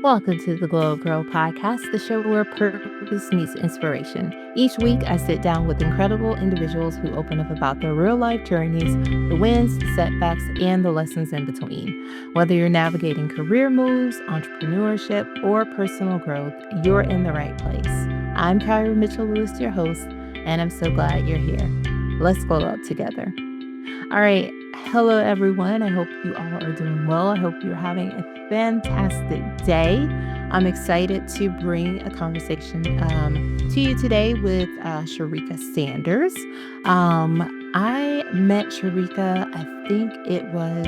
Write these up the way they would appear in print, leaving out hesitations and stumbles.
Welcome to the Gyrl Podcast, the show where purpose meets inspiration. Each week, I sit down with incredible individuals who open up about their real life journeys, the wins, the setbacks, and the lessons in between. Whether you're navigating career moves, entrepreneurship, or personal growth, you're in the right place. I'm Kyra Mitchell Lewis, your host, and I'm so glad you're here. Let's glow up together. All right. Hello, everyone. I hope you all are doing well. I hope you're having a fantastic day. I'm excited to bring a conversation to you today with Sherrika Sanders. I met Sherrika, I think it was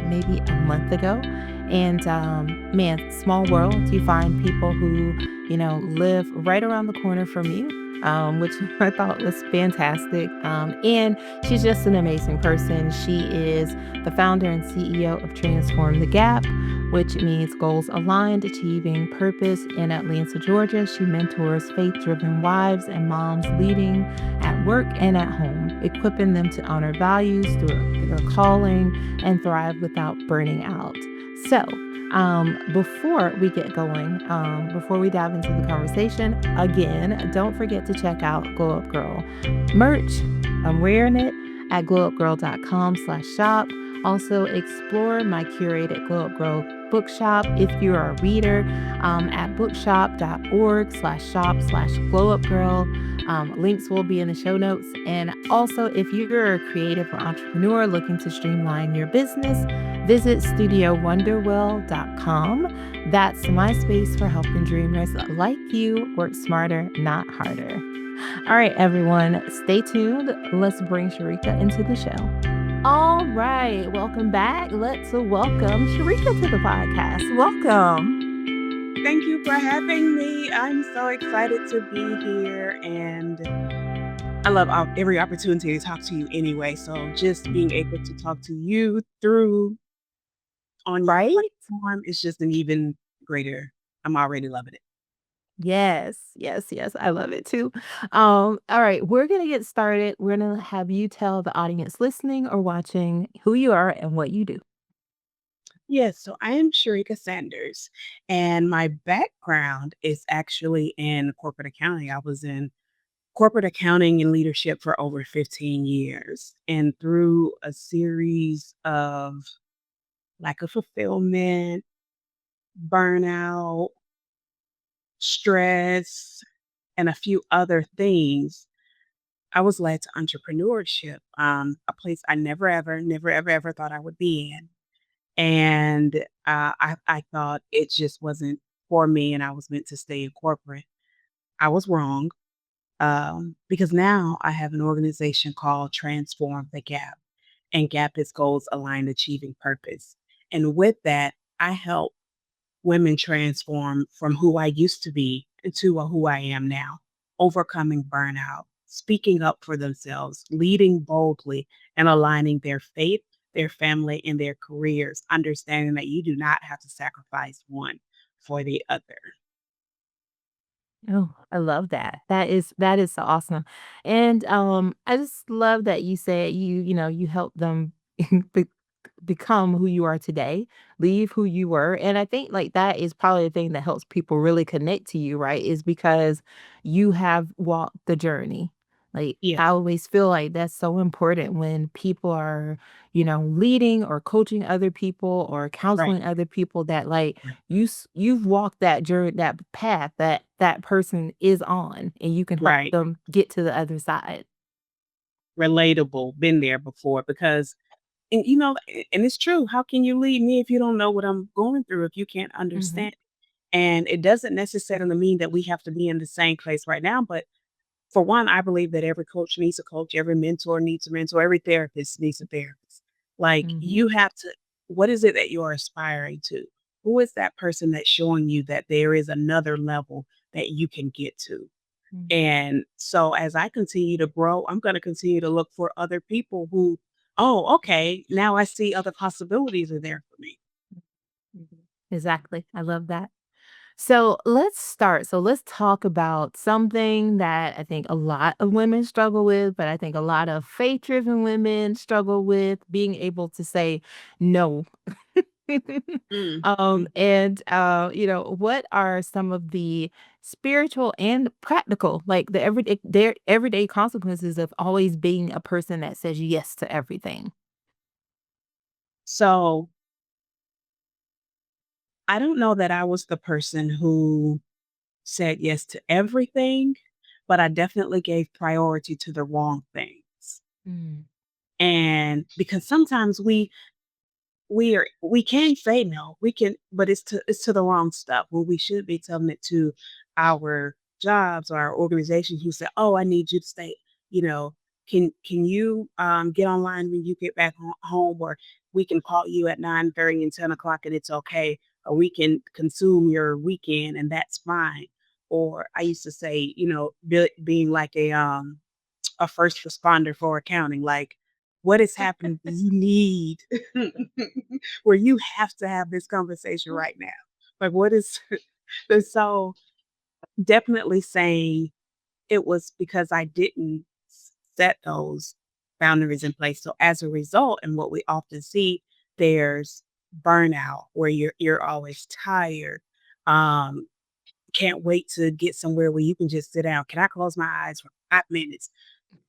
maybe a month ago. And man, small world. You find people who, live right around the corner from you. Which I thought was fantastic. And she's just an amazing person. She is the founder and CEO of Transform the Gap, which means goals aligned, achieving purpose in Atlanta, Georgia. She mentors faith-driven wives and moms leading at work and at home, equipping them to honor values through their calling and thrive without burning out. So, before we get going, before we dive into the conversation, again, don't forget to check out Glow Up Girl merch. I'm wearing it at glowupgirl.com/shop. Also, explore my curated Glow Up Girl bookshop if you are a reader at bookshop.org/shop/glowupgirl. Links will be in the show notes. And also, if you're a creative or entrepreneur looking to streamline your business, visit studiowonderwell.com. That's my space for helping dreamers like you work smarter, not harder. All right, everyone, stay tuned. Let's bring Sherrika into the show. All right, welcome back. Let's welcome Sherrika to the podcast. Welcome. Thank you for having me. I'm so excited to be here, and I love every opportunity to talk to you anyway. So just being able to talk to you through on your platform is just an even greater. I'm already loving it. Yes. I love it too. All right, we're gonna get started. We're gonna have you tell the audience listening or watching who you are and what you do. Yes, so I am Sherrika Sanders, and my background is actually in corporate accounting. I was in corporate accounting and leadership for over 15 years. And through a series of lack of fulfillment, burnout, stress, and a few other things, I was led to entrepreneurship, a place I never, ever thought I would be in. And I thought it just wasn't for me and I was meant to stay in corporate. I was wrong because now I have an organization called Transform the Gap, and Gap is goals aligned achieving purpose. And with that, I help women transform from who I used to be to who I am now, overcoming burnout, speaking up for themselves, leading boldly, and aligning their faith, their family, and their careers, understanding that you do not have to sacrifice one for the other. Oh, I love that. That is so awesome. And I just love that you said you help them be- become who you are today, leave who you were. And I think like that is probably the thing that helps people really connect to you, right? Is because you have walked the journey. Like I Yes, always feel like that's so important when people are, leading or coaching other people or right, counseling other people that like right, you've walked that journey, that path that person is on, and you can help right. them get to the other side. Relatable, been there before because and it's true. How can you lead me if you don't know what I'm going through, if you can't Mhm. understand? And it doesn't necessarily mean that we have to be in the same place right now. But for one, I believe that every coach needs a coach, every mentor needs a mentor, every therapist needs a therapist. Like Mhm. you have to, what is it that you're aspiring to? Who is that person that's showing you that there is another level that you can get to? Mhm. And so as I continue to grow, I'm going to continue to look for other people who, oh, okay, now I see other possibilities are there for me. Mhm. Exactly. I love that. So let's start. So let's talk about something that I think a lot of women struggle with, but I think a lot of faith driven women struggle with being able to say no. Mm, mhm. And, what are some of the spiritual and practical, like the everyday consequences of always being a person that says yes to everything? So, I don't know that I was the person who said yes to everything, but I definitely gave priority to the wrong things. Mm, And because sometimes we can say no. We can, but it's to the wrong stuff when we should be telling it to our jobs or our organizations who say, "Oh, I need you to stay, you know, can you get online when you get back home, or we can call you at 9:30 and 10 o'clock and it's okay, or we can consume your weekend and that's fine." Or I used to say, being like a first responder for accounting, like, what is happening? Do you need where you have to have this conversation right now? Like, what is and so definitely saying it was because I didn't set those boundaries in place. So as a result, and what we often see, there's burnout where you're always tired. Um, can't wait to get somewhere where you can just sit down. Can I close my eyes for 5 minutes?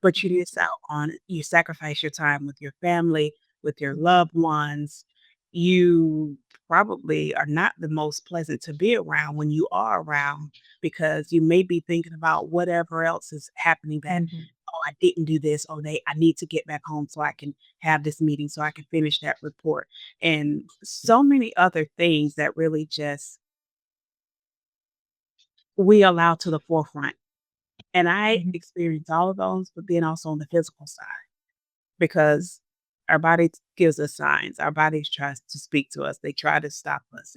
But you mhm, miss out on you sacrifice your time with your family, with your mhm, loved ones. You probably are not the most pleasant to be around when you are around because you may be thinking about whatever else is happening that, mhm, "Oh, I didn't do this. Oh, I need to get back home so I can have this meeting, so I can finish that report." And so many other things that really just we allow to the forefront. And I mhm, experienced all of those, but then also on the physical side. Because our body gives us signs. Our bodies tries to speak to us. They try to stop us.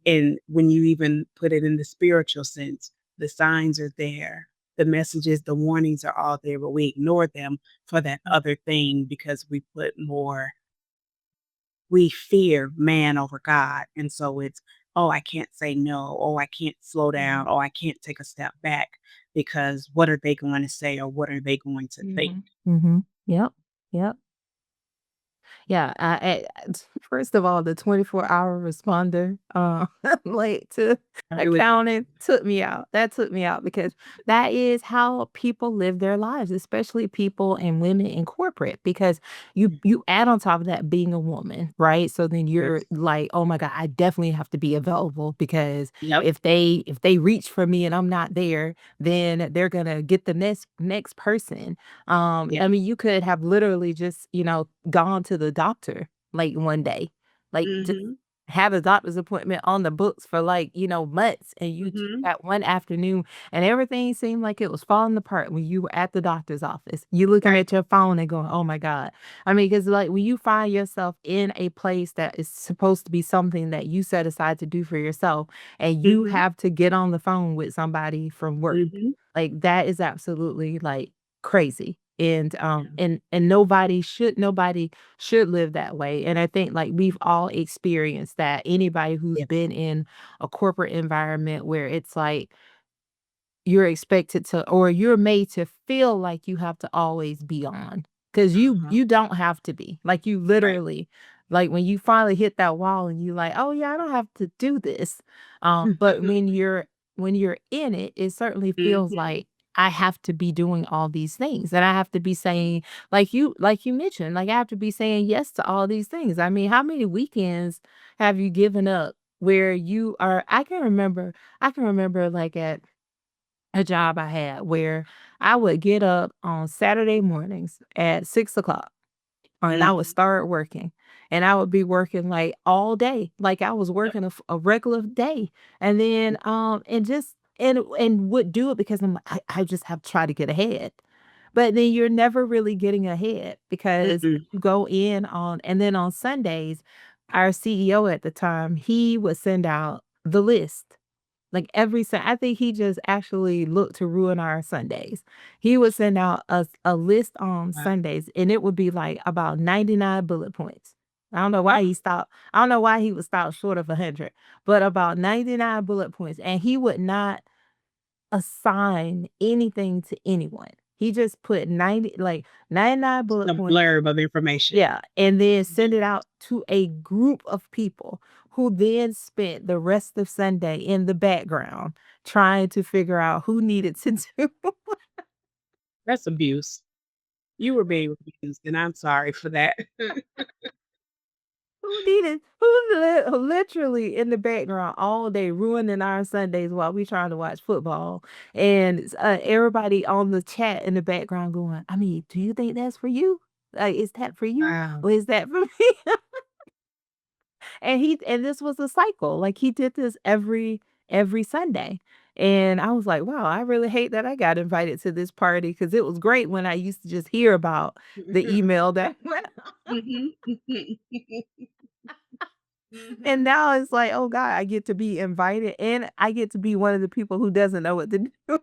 And when you even put it in the spiritual sense, the signs are there. The messages, the warnings are all there, but we ignore them for that mhm, other thing because we fear man over God. And so it's, oh, I can't say no. Oh, I can't slow mhm, down. Oh, I can't take a step back because what are they going to say or what are they going to think? mhm, mhm. Yep, yep. Yeah, first of all, the 24-hour responder, like, to I agree with you. accounting took me out. That took me out because that is how people live their lives, especially people and women in corporate, because you add on top of that being a woman, right? So then you're Yes. like, "Oh my god, I definitely have to be available because Yep. if they reach for me and I'm not there, then they're gonna get the next person." Yeah. I mean, you could have literally just, gone to the doctor, like, one day, like, just Mhm. had a doctor's appointment on the books for, like, months, and you took Mhm. that one afternoon, and everything seemed like it was falling apart when you were at the doctor's office. You looking Right. at your phone and going, "Oh my god." I mean, because like, when you find yourself in a place that is supposed to be something that you set aside to do for yourself, and you Mhm. have to get on the phone with somebody from work, Mhm. like, that is absolutely, like, crazy, and, Yeah. nobody should live that way, and I think, like, we've all experienced that. Anybody who's Yes. been in a corporate environment where it's like you're expected to, or you're made to feel like you have to always be on, because you Uh-huh. you don't have to be. Like, you Right. literally, like, when you finally hit that wall and you like, "Oh, yeah, I don't have to do this." But when you're in it, it certainly feels Mhm. like I have to be doing all these things, and I have to be saying, like you mentioned, like, I have to be saying yes to all these things. I mean, how many weekends have you given up where you are I can remember, like, at a job I had where I would get up on Saturday mornings at 6 o'clock, and I would Mhm. start working, and I would be working, like, all day, like I was Yep. working a regular day, and then, and just and would do it because I'm like, I just have to try to get ahead. But then you're never really getting ahead because Mm-mm. you go in on, and then on Sundays, our CEO at the time, he would send out the list. Like, I think he just actually looked to ruin our Sundays. He would send out a list on Wow. Sundays, and it would be, like, about 99 bullet points. Oh, I don't know why he would stop short of 100, but about 99 bullet points, and he would not assign anything to anyone. He just put 90, like 99 Just bullet a points. blurb of information. Yeah, and then send it out to a group of people who then spent the rest of Sunday in the background trying to figure out who needed to do That's abuse. You were being abused, and I'm sorry for that. who literally in the background all day ruining our Sundays while we trying to watch football, and everybody on the chat in the background going, I mean, do you think that's for you? Like, is that for you Wow. or is that for me? And this was a cycle, like, he did this every Sunday, and I was like, "Wow, I really hate that I got invited to this party because it was great when I used to just hear about the email that went out, Mhm, mhm. and Mhm. now it's like, oh god, I get to be invited, and I get to be one of the people who doesn't know what to do."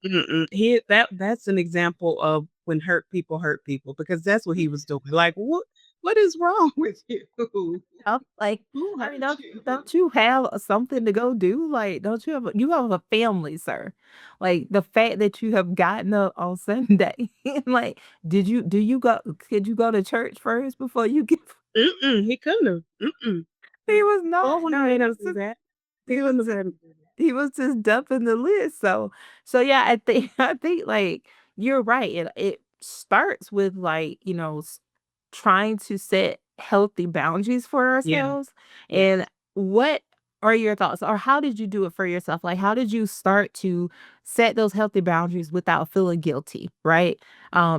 Mm-mm. That's an example of when hurt people because that's what he was doing. Like, what is wrong with you? Like, Who I mean, hurt you? don't you have something to go do? Like, don't you have a family, sir? Like, the fact that you have gotten up on Sunday, like, do you go could you go to church first before you get Mm-mm, he couldn't have. Mm-mm. he was Oh, not wouldn't have no, made him do that. he He was wouldn't have had him do that. he was just dumping the list, so yeah, I think I think, like, you're right, it starts with, like, trying to set healthy boundaries for Yeah. ourselves, and Yes. what are your thoughts, or how did you do it for yourself? Like, how did you start to set those healthy boundaries without feeling guilty, right?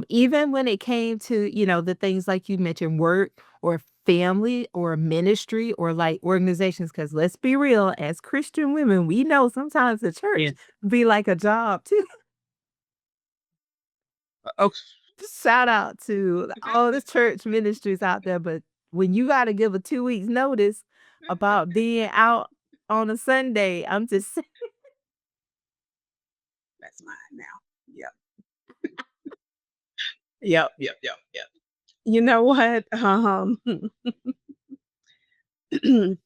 Even when it came to, the things like you mentioned, work or family or ministry or like organizations, because let's be real, as Christian women, we know sometimes the church Yes. be like a job too. Oh. Shout out to all the church ministries out there, but when you gotta give a 2 weeks notice about being out on a Sunday, I'm just saying. That's mine now. Yep. Yep. Yep. Yep. Yep. You know what?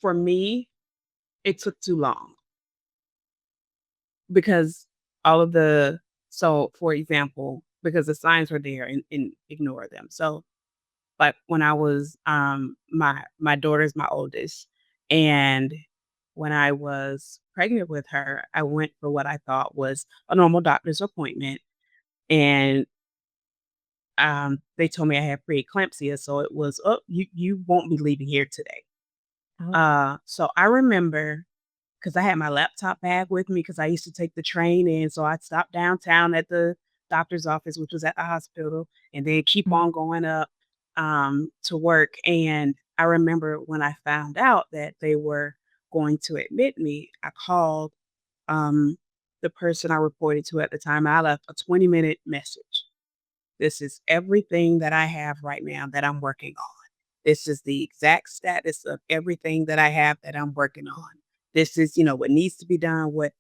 For me, it took too long because all of the so for example, because the signs were there and ignore them. So like when I was my daughter's my oldest, and when I was pregnant with her, I went for what I thought was a normal doctor's appointment, and they told me I had preeclampsia, so it was, oh, you won't be leaving here today. Oh, So I remember, 'cause I had my laptop bag with me, because I used to take the train in, so I'd stop downtown at the doctor's office, which was at the hospital, and then keep mm, on going up, to work, and I remember when I found out that they were going to admit me, I called, um, the person I reported to at the time, I left a 20-minute message. This is everything that I have right now that I'm working on. This is the exact status of everything that I have that I'm working on. This is, what needs to be done, what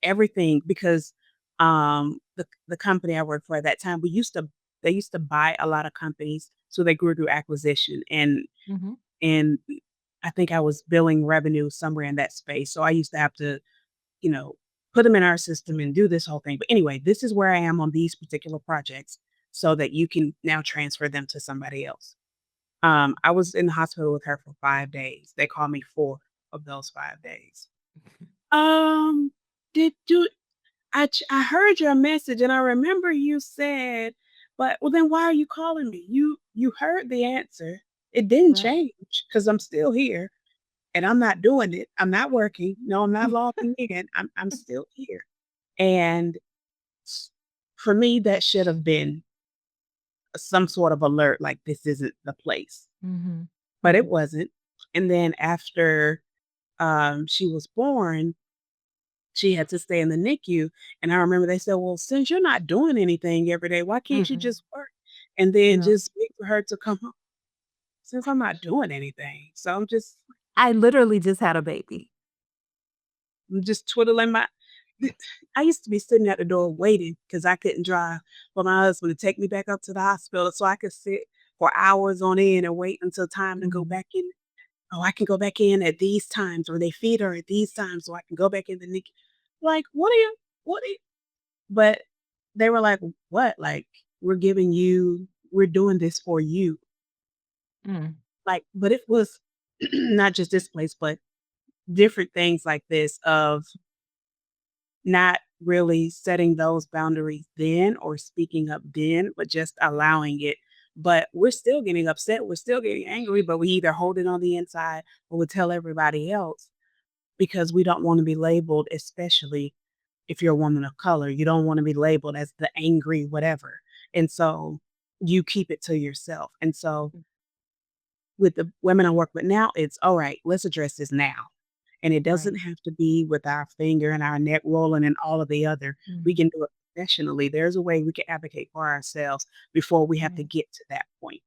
everything because the company I worked for at that time, we used to they used to buy a lot of companies, so they grew through acquisition mhm, and I think I was billing revenue somewhere in that space. So I used to have to, you know, put them in our system and do this whole thing. But anyway, this is where I am on these particular projects so that you can now transfer them to somebody else. I was in the hospital with her for 5 days. They called me 4 of those 5 days. Um, did you I heard your message and I remember you said, but well then why are you calling me? You heard the answer. It didn't right. change because I'm still here and I'm not doing it. I'm not working. No, I'm not logging in. I'm still here. And s- for me, that should have been some sort of alert, like this isn't the place. Mhm, But it mhm, wasn't. And then after she was born, she had to stay in the NICU. And I remember they said, well, since you're not doing anything every day, why can't you mhm, just work? And then yeah. just wait for her to come home. Since I'm not doing anything. So I literally just had a baby. I'm just twiddling my I used to be sitting at the door waiting because I couldn't drive for my husband to take me back up to the hospital so I could sit for hours on end and wait until time to go Mhm. back in. Oh, I can go back in at these times, or they feed her at these times, so I can go back in the NICU. Like, what are you? But they were like, "What? Like, we're doing this for you." Mm, Like, but it was not just this place, but different things like this of not really setting those boundaries then or speaking up then, but just allowing it. But we're still getting upset. We're still getting angry, but we either hold it on the inside or we tell everybody else because we don't want to be labeled, especially if you're a woman of color. You don't want to be labeled as the angry whatever. And so you keep it to yourself. And so with the women I work with now, it's all right, let's address this now. And it doesn't right. have to be with our finger and our neck rolling and all of the other. We Mm, can do it professionally. There's a way we can advocate for ourselves before we have to right. get to that point.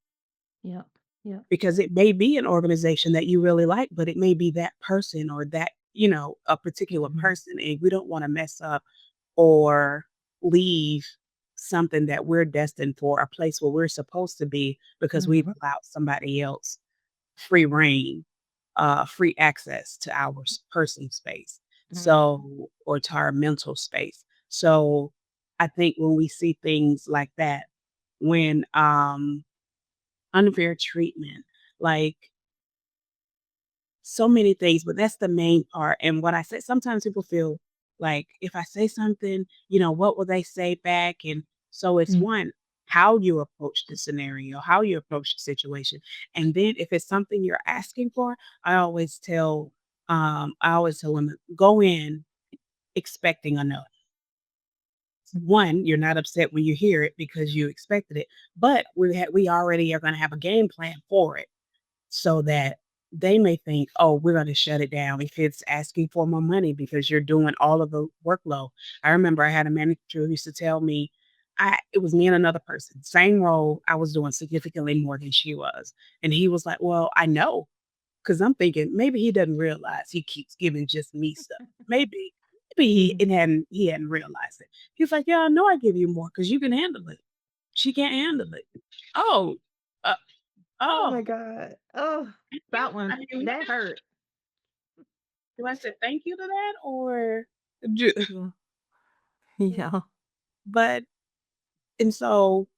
Yep. Yep. Because it may be an organization that you really like, but it may be that person or that, a particular Mhm, person. And we don't want to mess up or leave something that we're destined for, a place where we're supposed to be because we've mhm, allowed somebody else free reign, free access to our personal space. mhm, So, or to our mental space. So I think when we see things like that, when unfair treatment, like so many things, but that's the main part. And what I said, sometimes people feel like if I say something, what will they say back? And so it's mm, one, how you approach the scenario, how you approach the situation. And then if it's something you're asking for, I always tell them, go in expecting a no. One, you're not upset when you hear it because you expected it, but we already are going to have a game plan for it so that they may think, "Oh, we're gonna shut it down if it's asking for more money because you're doing all of the workload." I remember I had a manager who used to tell me, I it was me and another person, same role, I was doing significantly more than she was, and he was like, "Well, I know," because 'cause I'm thinking maybe he doesn't realize he keeps giving just me stuff. Maybe mhm. he hadn't realized it. He's like, "Yeah, I know I give you more because you can handle it. She can't handle it." Oh, uh, Oh oh, my God. Oh, thank you. that I one, mean, that hurt. do I say thank you to that or ju Yeah. Yeah. but and so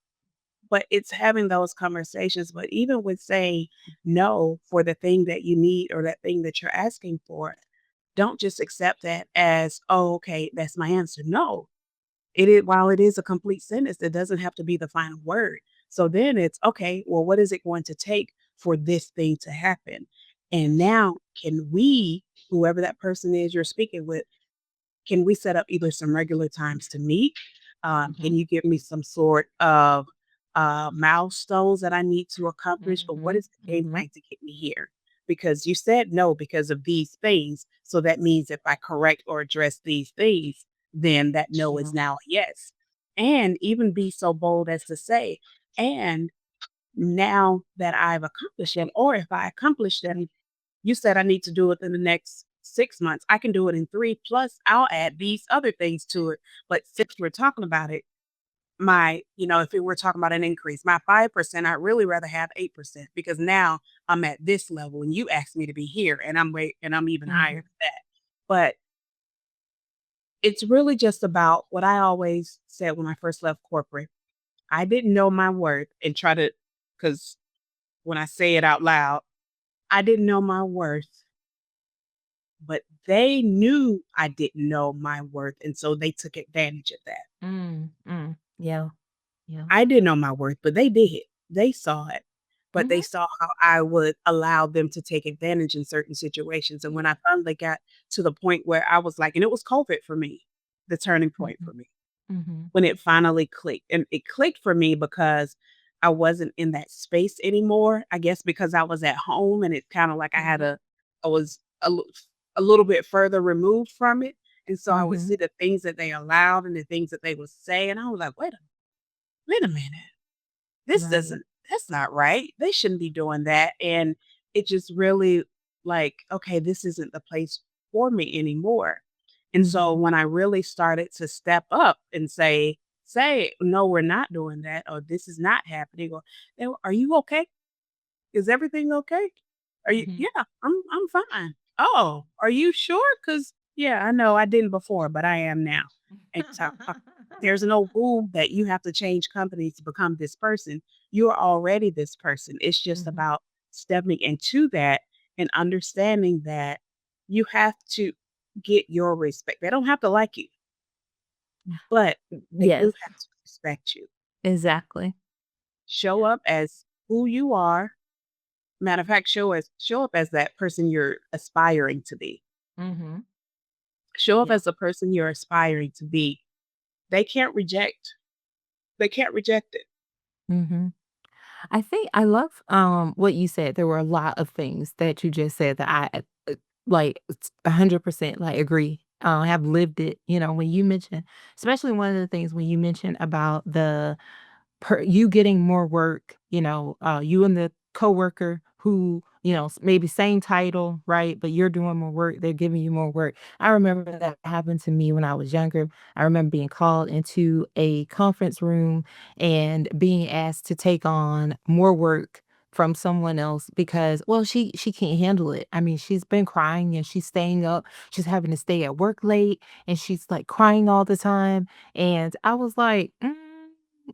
but it's having those conversations, but even with saying no for the thing that you need or that thing that you're asking for, don't just accept that as, "Oh, okay, that's my answer." No. It is while it is a complete sentence, it doesn't have to be the final word. So then it's, "Okay, well, what is it going to take for this thing to happen?" And now can we, whoever that person is you're speaking with, can we set up either some regular times to meet? Can Mhm, you give me some sort of milestones that I need to accomplish? Or what mhm, is the game mhm. plan to get me here? Because you said no because of these things. So that means if I correct or address these things, then that no is Yeah. now a yes. And even be so bold as to say, and now that I've accomplished them, or if I accomplish them, you said I need to do it in the next 6 months. I can do it in three. Plus, I'll add these other things to it. But since we're talking about it, if we're talking about an increase, my 5%, I'd really rather have 8% because now I'm at this level and you asked me to be here and I'm even higher Mhm, than that. But it's really just about what I always said when I first left corporate. I didn't know my worth and because when I say it out loud, I didn't know my worth, but they knew I didn't know my worth, and so they took advantage of that. Yeah. Yeah. I didn't know my worth, but they did. They saw it, but they Mhm. saw how I would allow them to take advantage in certain situations, and when Yeah. I finally got to the point where I was like and it was COVID for me, the turning point Mhm, for me. mhm, When it finally clicked. And it clicked for me because I wasn't in that space anymore. I guess because I was at home and it's kinda like mhm, I was a little bit further removed from it. And so I would mhm. see the things that they allowed and the things that they would say, and I was like, wait a minute. This Right. doesn't that's not right. They shouldn't be doing that." And it just really like, okay, this isn't the place for me anymore. And so Mhm, when I really started to step up and say, "No, we're not doing that," or "This is not happening," or "Are you okay? Is everything okay? Are you?" mhm. "Yeah, I'm fine." "Oh, are you sure? Because yeah, I know I didn't before, but I am now." And so There's no rule that you have to change companies to become this person. You're already this person. It's just Mhm. about stepping into that and understanding that you have to get your respect. They don't have to like you, but they do Yes, have to respect you. exactly. Show up as who you are. Matter of fact, show up as that person you're aspiring to be. Mhm. Show up Yeah. as the person you're aspiring to be. They can't reject. They can't reject it. Mhm. I think I love, what you said. There were a lot of things that you just said that I, like, 100%, like, agree. Have lived it, when you mentioned especially one of the things when you mentioned about the you getting more work, you and the coworker who, maybe same title, right? But you're doing more work, they're giving you more work. I remember that happened to me when I was younger. I remember being called into a conference room and being asked to take on more work from someone else because well she can't handle it. I mean, she's been crying and she's staying up. She's having to stay at work late and she's like crying all the time and I was like,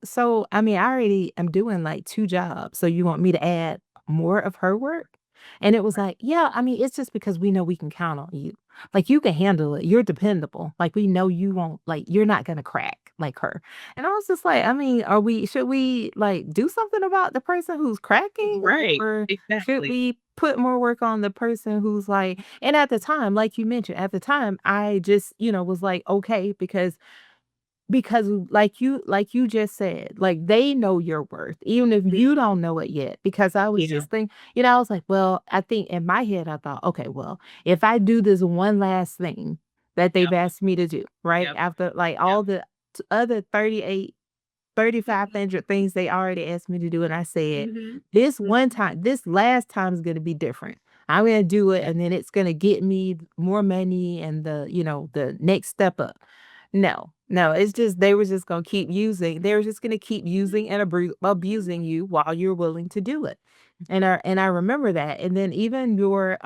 so, I mean, I already am doing like 2 jobs, so you want me to add more of her work? And it was Right. like, "Yeah, I mean, it's just because we know we can count on you. Like, you can handle it. You're dependable. Like, we know you won't like, you're not gonna crack like her." And I was just like, I mean, should we, like, do something about the person who's cracking, Right. or should Exactly. we put more work on the person who's like and at the time, like you mentioned, at the time, I just, was like, "Okay," because like you just said, like, they know your worth, even if Mhm. you don't know it yet, because I was Yeah. just I was like, well, I think in my head, I thought, "Okay, well, if I do this one last thing that they've Yep. asked me to do, right? Yep. After, like, Yep. all the other 38 Mhm. 3,500 things they already asked me to do, and I said, Mhm. "This one Mhm. time this last time is gonna be different. I'm gonna do it, Yep. and then it's gonna get me more money and the next step up." No, no, it's just they were just gonna keep using they were just gonna keep using and abusing you while you're willing to do it. And I remember that, and then even your,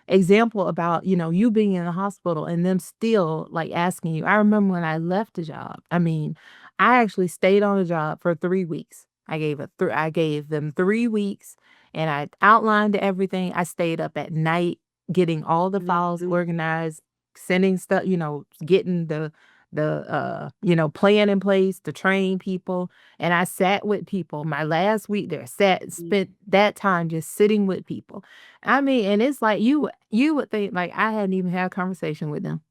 example about, you being in the hospital and them still, like, asking you. I remember when I left the job, I mean, I actually stayed on the job for 3 weeks. I gave them 3 weeks, and I outlined everything. I stayed up at night getting all the files Mhm. organized, sending stuff, getting the plan in place to train people, and I sat with people. My last week there, Mhm. spent that time just sitting with people. I mean, and it's like you would think, like, I hadn't even had a conversation with them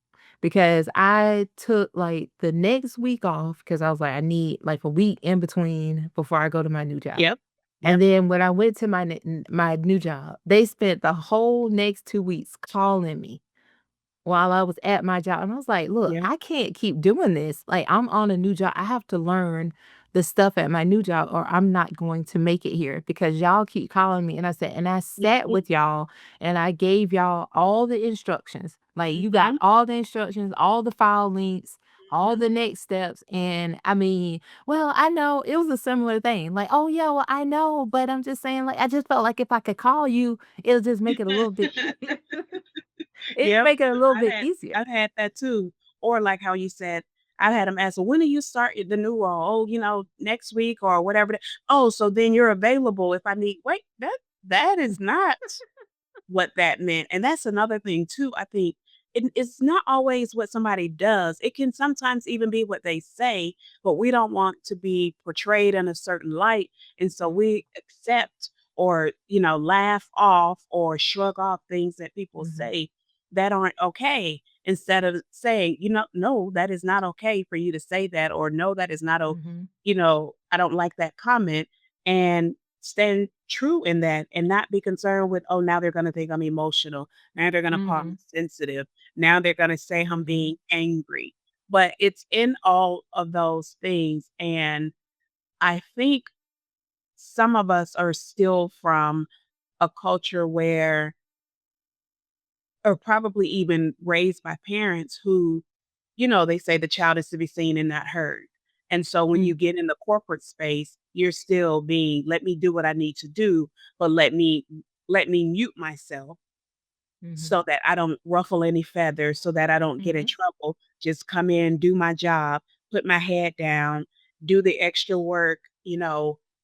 because I took, like, the next week off because I was like, I need, like, a week in between before I go to my new job. Yep. And Yep. then when I went to my new job, they spent the whole next 2 weeks calling me while I was at my job, and I was like, "Look, Yep. I can't keep doing this. Like, I'm on a new job. I have to learn the stuff at my new job, or I'm not going to make it here because y'all keep calling me." And I said, and I sat Mhm. with y'all and I gave y'all all the instructions. Like, you got Mhm. all the instructions, all the file links, all Mhm. the next steps. And I mean, well, I know it was a similar thing. Like, oh yeah, well, I know, but I'm just saying, like, I just felt like if I could call you, it'll just make it a little bit it'd Yep. make it a little I've bit had easier. I've had that too. Or like how you said, I've had them ask, "Well, when do you start the new role?" "Oh, next week or whatever." "Oh, so then you're available if I need." Wait, that is not what that meant. And that's another thing too. I think it's not always what somebody does. It can sometimes even be what they say, but we don't want to be portrayed in a certain light. And so we accept or, laugh off or shrug off things that people Mhm, say that aren't okay instead of saying, no, that is not okay for you to say that, or no, that is not, mhm, I don't like that comment. And stand true in that and not be concerned with, oh, now they're going to think I'm emotional. Now they're going to call me mhm, sensitive. Now they're going to say I'm mhm, being angry. But it's in all of those things. And I think some of us are still from a culture where, or probably even raised by parents who, they say the child is to be seen and not heard. And so when you mm, get in the corporate space, you're still being, let me do what I need to do, but let me mute myself mhm, so that I don't ruffle any feathers, so that I don't get in mhm, trouble. Just come in, do my job, put my head down, do the extra work,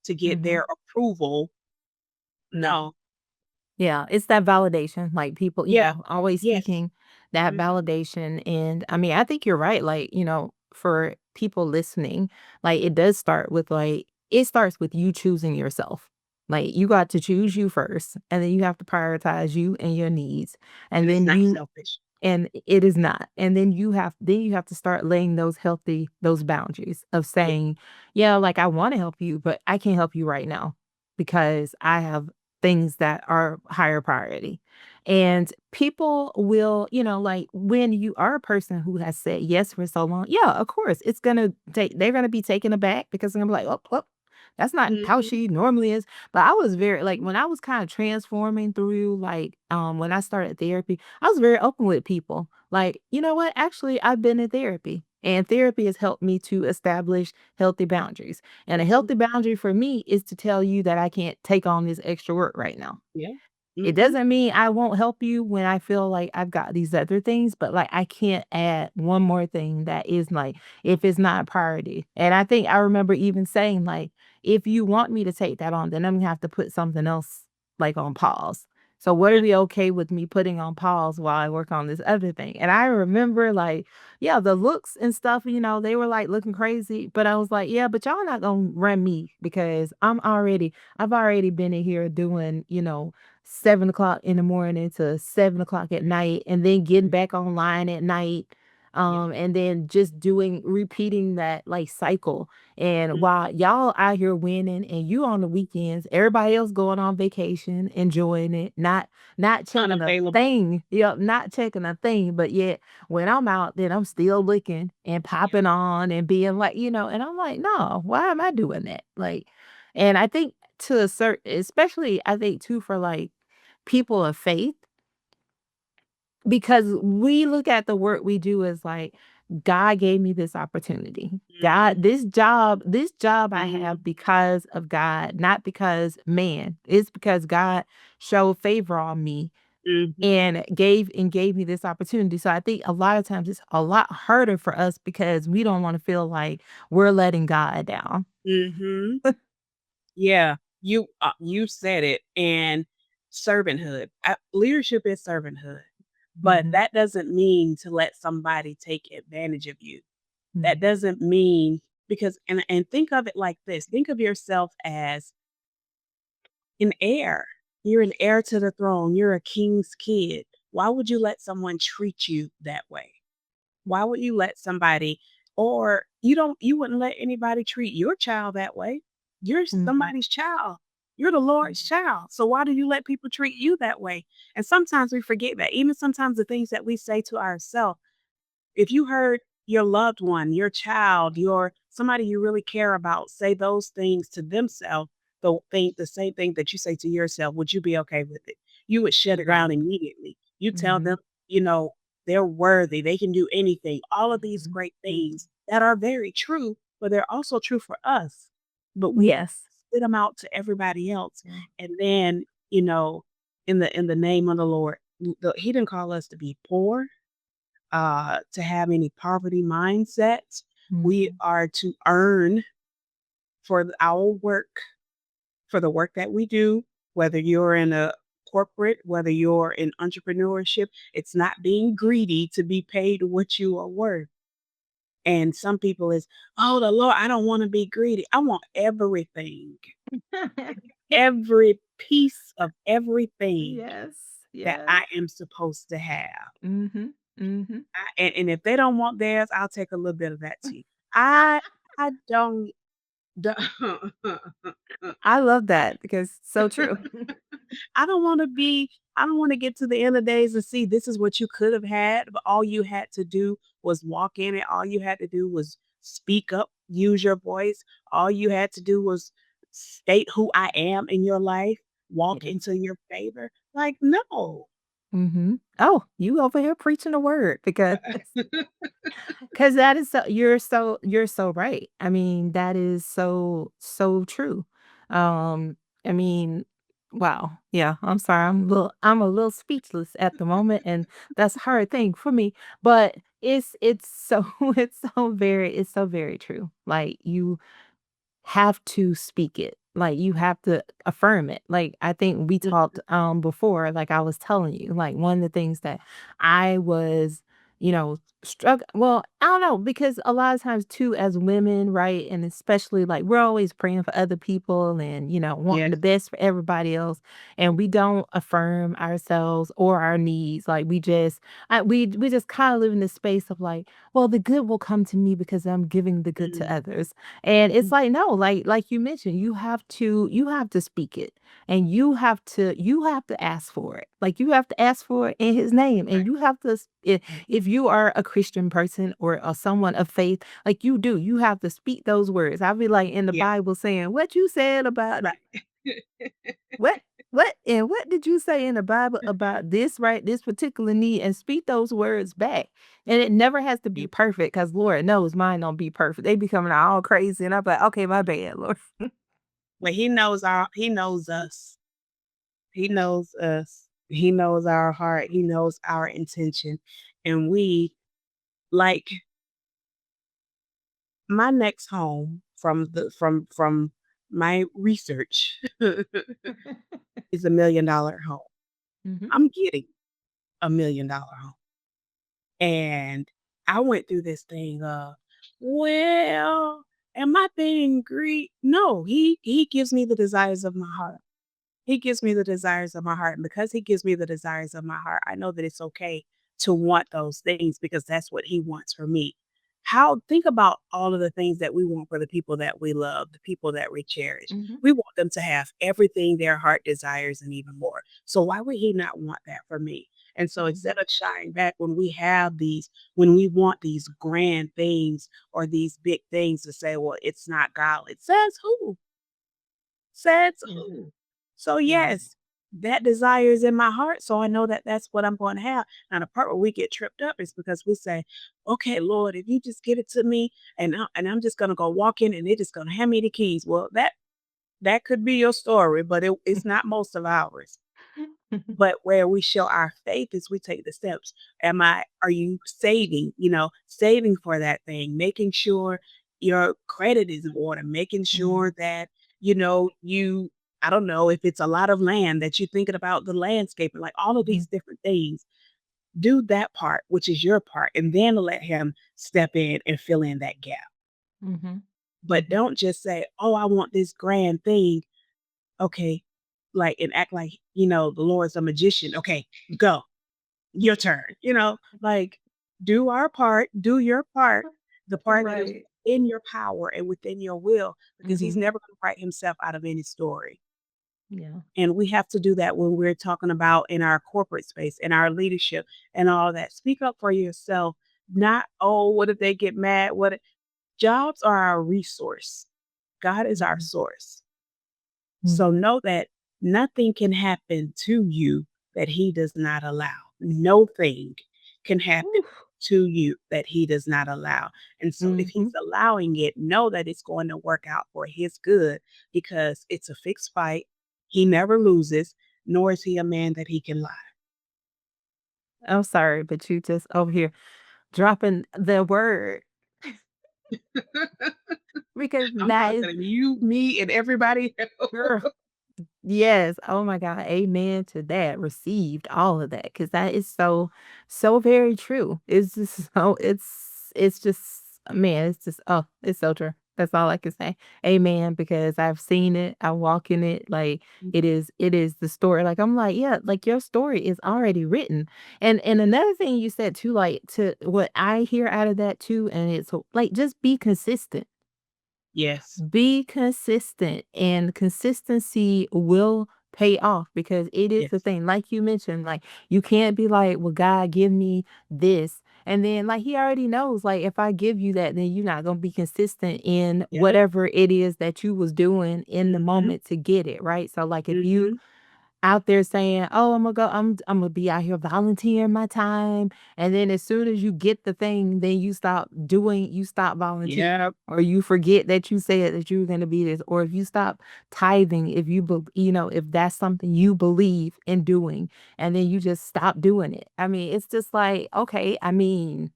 to get Mhm. their approval. No. Yeah, it's that validation, like, people, Yeah. always Yes. seeking that Mhm. validation, and, I mean, I think you're right, like, for people listening, like, it does start with, like it starts with you choosing yourself. Like, you got to choose you first, and then you have to prioritize you and your needs, and And it's then not you selfish. and it is not. And then you have to start laying those boundaries of Yeah. saying, "Yeah, like, I wanna help you, but I can't help you right now because I have things that are higher priority." And people will, like, when you are a person who has said yes for so long, yeah, of course, they're gonna be taken aback because they're gonna be like, "Oh, oh, that's not how Mhm. she normally is." But I was very like, Mhm. when I was kind of transforming through, like, when I started therapy, I was very open with people. Like, you know what? Actually, I've been in therapy, and therapy has helped me to establish healthy boundaries. And a healthy Mhm. boundary for me is to tell you that I can't take on this extra work right now. Yeah. It Mhm. doesn't mean I won't help you when I feel like I've got these other things, but, like, I can't add one more thing that is, like, if it's not a priority. And I think I remember even saying, like, "If you want me to take that on, then I'm gonna have to put something else, like, on pause. So what are Yeah. we okay with me putting on pause while I work on this other thing?" And I remember, like, yeah, the looks and stuff, they were, like, looking crazy, but I was like, "Yeah, but y'all not gonna run me because I've already been in here doing, 7 o'clock in the morning to 7 o'clock at night, and then getting Mhm. back online at night, Yeah. and then just repeating that, like, cycle. And Mhm. while y'all out here winning and you on the weekends, everybody else going on vacation, enjoying it, not checking a Unavailable. thing. Yep, not checking a thing, but yet when I'm out, then I'm still looking and Yeah. popping on and being like, and I'm like, "No, why am I doing that?" Like, and I think to a certain, especially I think too for, like, people of faith, because we look at the work we do as like, God gave me this opportunity. Mhm. This job I Mhm. have because of God, not because man. It's because God showed favor on me Mhm. and gave me this opportunity. So I think a lot of times it's a lot harder for us because we don't want to feel like we're letting God down. Mhm. Yeah. You said it. And servanthood. Leadership is servanthood. But Mhm. that doesn't mean to let somebody take advantage of you. That Mhm. doesn't mean because and think of it like this. Think of yourself as an heir. You're an heir to the throne. You're a king's kid. Why would you let someone treat you that way? Why would you let somebody or you wouldn't let anybody treat your child that way? You're Mhm. somebody's child. You're the Lord's child. So why do you let people treat you that way? And sometimes we forget that. Even sometimes the things that we say to ourselves, if you heard your loved one, your child, your somebody you really care about say those things to themselves, the same thing that you say to yourself, would you be okay with it? You would shut it down Right. immediately. You tell them, Mhm. you know, they're worthy, they can do anything, all of these Mhm. great things that are very true, but they're also true for us. But we Yes. spit them out to everybody else. Yeah. And then, you know, in the name of the Lord, he didn't call us to be poor to have any poverty mindsets. We Mhm. are to earn for our work, for the work that we do, whether you're in a corporate, whether you're in entrepreneurship, it's not being greedy to be paid what you are worth. And some people is, oh, the Lord, I don't want to be greedy. I want everything, every piece of everything Yes, that yes. I am supposed to have. Mhm, mhm. And if they don't want theirs, I'll take a little bit of that too. I I don't do I love that because so true. I don't wanna be I don't wanna get to the end of days and see this is what you could have had, but all you had to do was walk in it. All you had to do was speak up, use your voice. All you had to do was state who I am in your life, walk Yeah. into your favor. Like, no. Mhm. Oh, you over here preaching the word because that is you're so right. I mean, that is so, so true. I mean, Wow. Yeah, I'm sorry. I'm a little speechless at the moment, and that's a hard thing for me. But it's so it's so very true. Like you have to speak it. Like, you have to affirm it. Like, I think we Mhm. talked, before, like I was telling you, like, one of the things that I was, well, I don't know, because a lot of times too, as women, right, and especially, like, we're always praying for other people and, wanting Yes. the best for everybody else, and we don't affirm ourselves or our needs. Like, we just kinda live in this space of, like, "Well, the good will come to me because I'm giving the good to Mm, others." And it's mm, like, no, like you mentioned, you have to speak it, and you have to ask for it. Like, you have to ask for it in his name, and right, you have to right, if you are a Christian person or someone of faith, like you have to speak those words. I'll be like in the yeah, Bible saying, "What you said about right. what what did you say in the Bible about this, right? This particular need," and speak those words back. And it never has to be Yep. perfect because Lord knows mine don't be perfect. They be coming out all crazy, and I'm like, okay, my bad, Lord. Well, he knows us. He knows us. He knows our heart. He knows our intention. And we like my next home from my research is $1 million home. Mhm. I'm getting $1 million home. And I went through this thing of, well, am I being greedy? No, he gives me the desires of my heart. He gives me the desires of my heart, and because he gives me the desires of my heart, I know that it's okay to want those things because that's what he wants for me. How think about all of the things that we want for the people that we love, the people that we cherish. Mhm. We want them to have everything their heart desires and even more. So why would he not want that for me? And so Mhm. instead of shying back when we want these grand things or these big things to say, well, it's not godly. Says who? Says Yeah. who? So, Yeah. yes, that desire is in my heart, so I know that that's what I'm gonna have. Now, the part where we get tripped up is because we say, "Okay, Lord, if you just give it to me, and I'm just gonna go walk in, and they're just gonna hand me the keys." Well, that could be your story, but it's not most of ours. But where we show our faith is we take the steps. Are you saving, saving for that thing, making sure your credit is in order, making sure Mhm. that, you I don't know if it's a lot of land that you're thinking about the landscape and like all of Mhm. these different things. Do that part, which is your part, and then let him step in and fill in that gap. Mhm. But Mhm. don't just say, "Oh, I want this grand thing." Okay, like and act like, the Lord's a magician. Okay, go. Your turn, like, do our part, do your part, the part that is Right. in your power and within your will, because he's Mhm. never gonna write himself out of any story. Yeah. And we have to do that when we're talking about in our corporate space, in our leadership and all that. Speak up for yourself, not, "Oh, what if they get mad? Jobs are our resource. God is our Mhm. source. Mm. So know that nothing can happen to you that he does not allow. No thing can happen Oof. to you that he does not allow. And so if he's Mhm. allowing it, know that it's going to work out for his good because it's a fixed fight. He never loses, nor is he a man that he can lie. I'm sorry, but you just over here dropping the word because I'm that is talking to you, me, and everybody else. girl. Yes. Oh my God. Amen to that. Received all of that because that is so, so very true. It's just so, it's just, man, it's just, oh, it's so true. That's all I can say. Amen. Because I've seen it. I walk in it. Like it is the story. Like I'm like, yeah, like your story is already written. And another thing you said too, like to what I hear out of that too, and it's like just be consistent. Yes. Be consistent, and consistency will pay off because it is the Yes. thing. Like you mentioned, like you can't be like, well, God, give me this. And then, like, he already knows, like, if I give you that, then you're not going to be consistent in Yep. whatever it is that you was doing in the Mm-hmm. moment to get it. Right. So, like, if you Mm-hmm. out there saying, "Oh, I'm gonna be out here volunteering my time," and then as soon as you get the thing, then you stop volunteering, Yep. or you forget that you said that you were gonna be this, or if you stop tithing, if if that's something you believe in doing, and then you just stop doing it. I mean, it's just like, okay, I mean,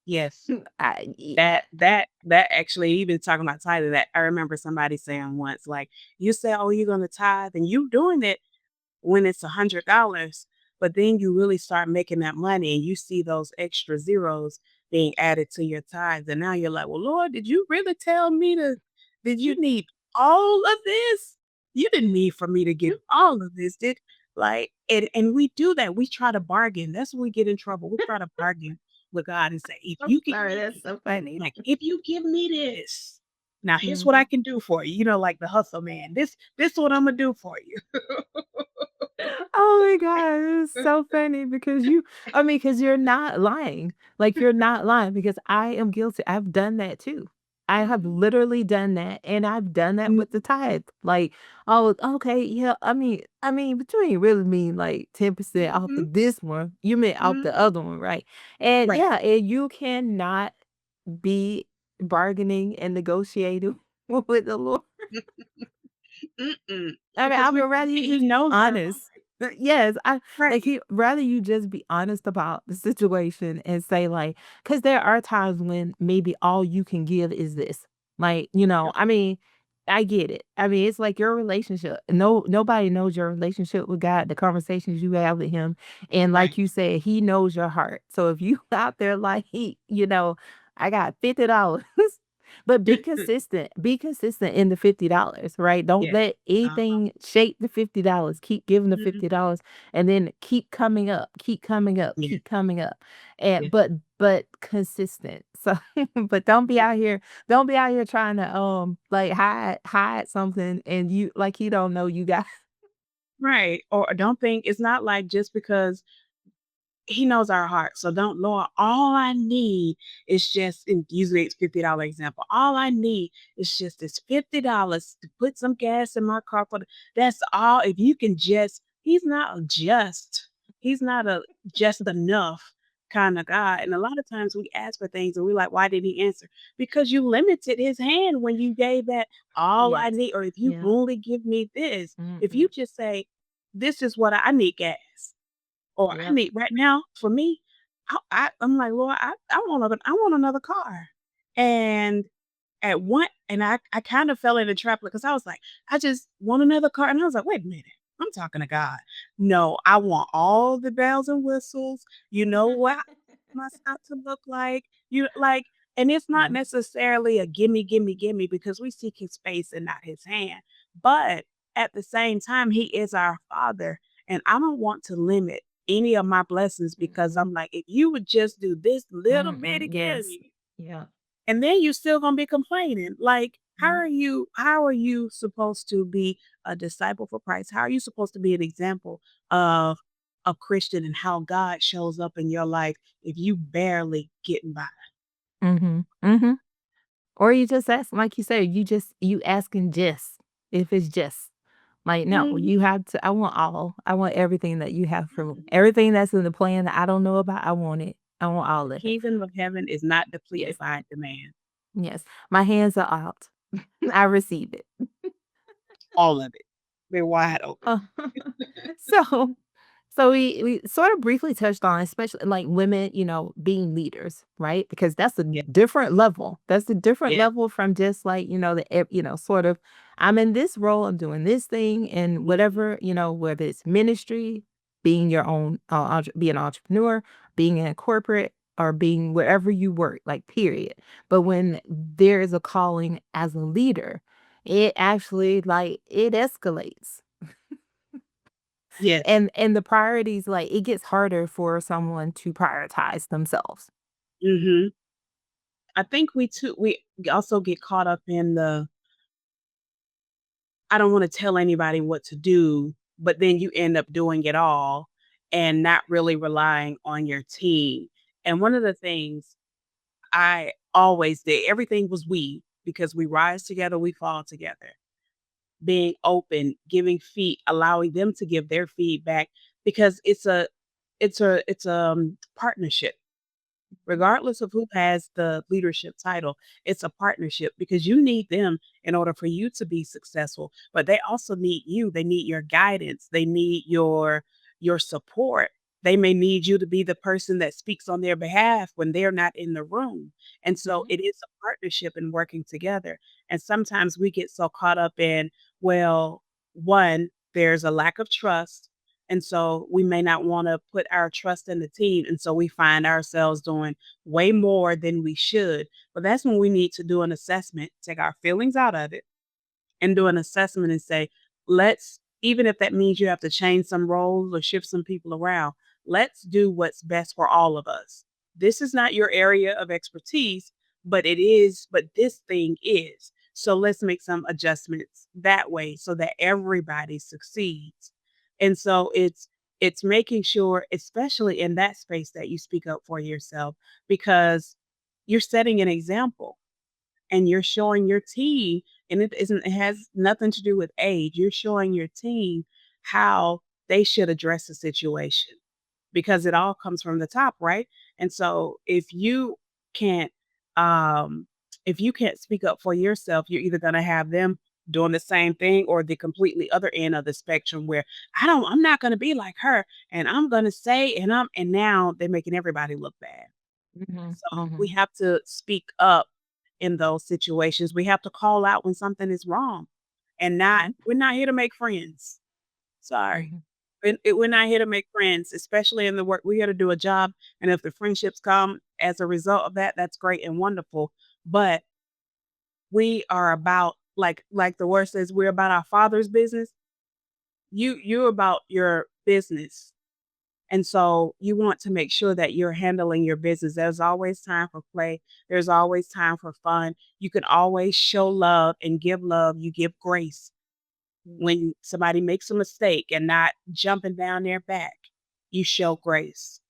Yes. I e That actually, even talking about tithing, that I remember somebody saying once, like, you say, "Oh, you're gonna tithe," and you doing it when it's $100, but then you really start making that money and you see those extra zeros being added to your tithes, and now you're like, "Well, Lord, did you really tell me did you need all of this? You didn't need for me to get all of this, did" like, and we do that. We try to bargain. That's when we get in trouble. We try to bargain with God and say, "If I'm you give sorry, me that's so funny. like, if you give me this, now here's what I Mhm. can do for you." Like the hustle man. This what Imma do for you. Oh my god, it's so funny because I mean, because you're not lying. Like, you're not lying because I am guilty. I've done that too. I have Mhm. literally done that, and I've done that with the Mhm. tithe. Like, oh, okay, yeah. But you ain't really mean like 10% off Mhm. of this one. You meant off the Mhm. other one, right? And Right. yeah, and you cannot be bargaining and negotiating with the Lord. Mm-mm. I mean, Because I we would rather you forget he just be knows our honest. heart. Yes, I like Right. he rather you just be honest about the situation and say like, because there are times when maybe all you can give is this. Like, Yep. I mean, I get it. I mean, it's like your relationship. Nobody knows your relationship with God, the conversations you have with him. And like Right. you said, he knows your heart. So if you out there like I got $50. But be consistent in the $50, right? Don't Yes. let Uh-huh. anything shake the $50. Keep giving the Mhm. $50 and then keep coming up, keep coming up, Yeah. keep coming up. And Yeah. but consistent. So but don't be out here trying to like hide something and you like he don't know you got. Right. Or don't think it's not like just because he knows our heart. So don't, Lord, all I need is just, and usually it's $50 example. All I need is just this $50 to put some gas in my car that's all. If you can just, he's not a just enough kind of God. And a lot of times we ask for things and we're like, why did he answer? Because you limited his hand when you gave that all I Yes. need, or if you Yeah. only give me this. If you Mhm. just say, this is what I need gas. Or I Yep. need right now for me, I'm like, "Lord, I want another car." And I kind of fell in the trap because I was like, "I just want another car." And I was like, "Wait a minute. I'm talking to God. No, I want all the bells and whistles. You know what my stuff to look like. You like, and it's not Yeah. necessarily a gimme, gimme, gimme because we seek his face and not his hand. But at the same time, he is our father. And I don't want to limit any of my blessings because Mhm. I'm like, if you would just do this little bitty Yes. gimme, Yeah. and then you still gonna be complaining. Like, Yeah. how are you supposed to be a disciple for Christ? How are you supposed to be an example of a Christian and how God shows up in your life if you barely getting by? Mhm. Mhm. Or you just ask, like you said, you asking just if it's just. Like, no, Mhm, you have to I want all. I want everything that you have for me. mhm. Everything that's in the plan that I don't know about, I want it. I want The all of it. kingdom of heaven is not depleted Yes. by demand. Yes. My hands are out. I receive it. All of it. They're wide open. Uh, so we sort of briefly touched on, especially like women, being leaders, right? Because that's a Yeah, different level. That's a different yeah. level from just like, sort of, I'm in this role, I'm doing this thing, and Mhm. whatever, whether it's ministry, being your own, be an entrepreneur, being in corporate, or being wherever you work, like, period. But when there is a calling as a leader, it actually, like, it escalates Yes. and the priorities, like, it gets harder for someone to prioritize themselves. Mhm. I think we also get caught up in the I don't wanna tell anybody what to do, but then you end up doing it all and not really relying on your team. And one of the things I always did, everything was we, because we rise together, we fall together. being open, giving feed, allowing them to give their feedback because it's a partnership. Regardless of who has the leadership title, it's a partnership because you need them in order for you to be successful, but they also need you. They need your guidance. They need your support. They may need you to be the person that speaks on their behalf when they're not in the room. And so Mhm. it is a partnership and working together. And sometimes we get so caught up in, well, one, there's a lack of trust. And so we may not want to put our trust in the team. And so we find ourselves doing way more than we should. But that's when we need to do an assessment, take our feelings out of it, and do an assessment and say, let's, even if that means you have to change some roles or shift some people around, let's do what's best for all of us. This is not your area of expertise, but this thing is. So let's make some adjustments that way so that everybody succeeds. And so it's making sure, especially in that space, that you speak up for yourself because you're setting an example and you're showing your team, and it has nothing to do with age. You're showing your team how they should address the situation because it all comes from the top, right? And so can't um if you can't speak up for yourself, you're either going to have them doing the same thing or the completely other end of the spectrum where I'm not going to be like her and I'm going to say and now they're making everybody look bad. Mhm. So we Mhm. have to speak up in those situations. We have to call out when something is wrong and not Mhm. we're not here to make friends. Sorry. Mhm. We're not here to make friends, especially in the work. We're here to do a job. And if the friendships come as a result of that, that's great and wonderful. But we are about like the word says, we're about our father's business. You're about your business. And so you want to make sure that you're handling your business. There's always time for play. There's always time for fun. You can always show love and give love. You give grace when somebody makes a mistake and not jumping down their back. You show grace.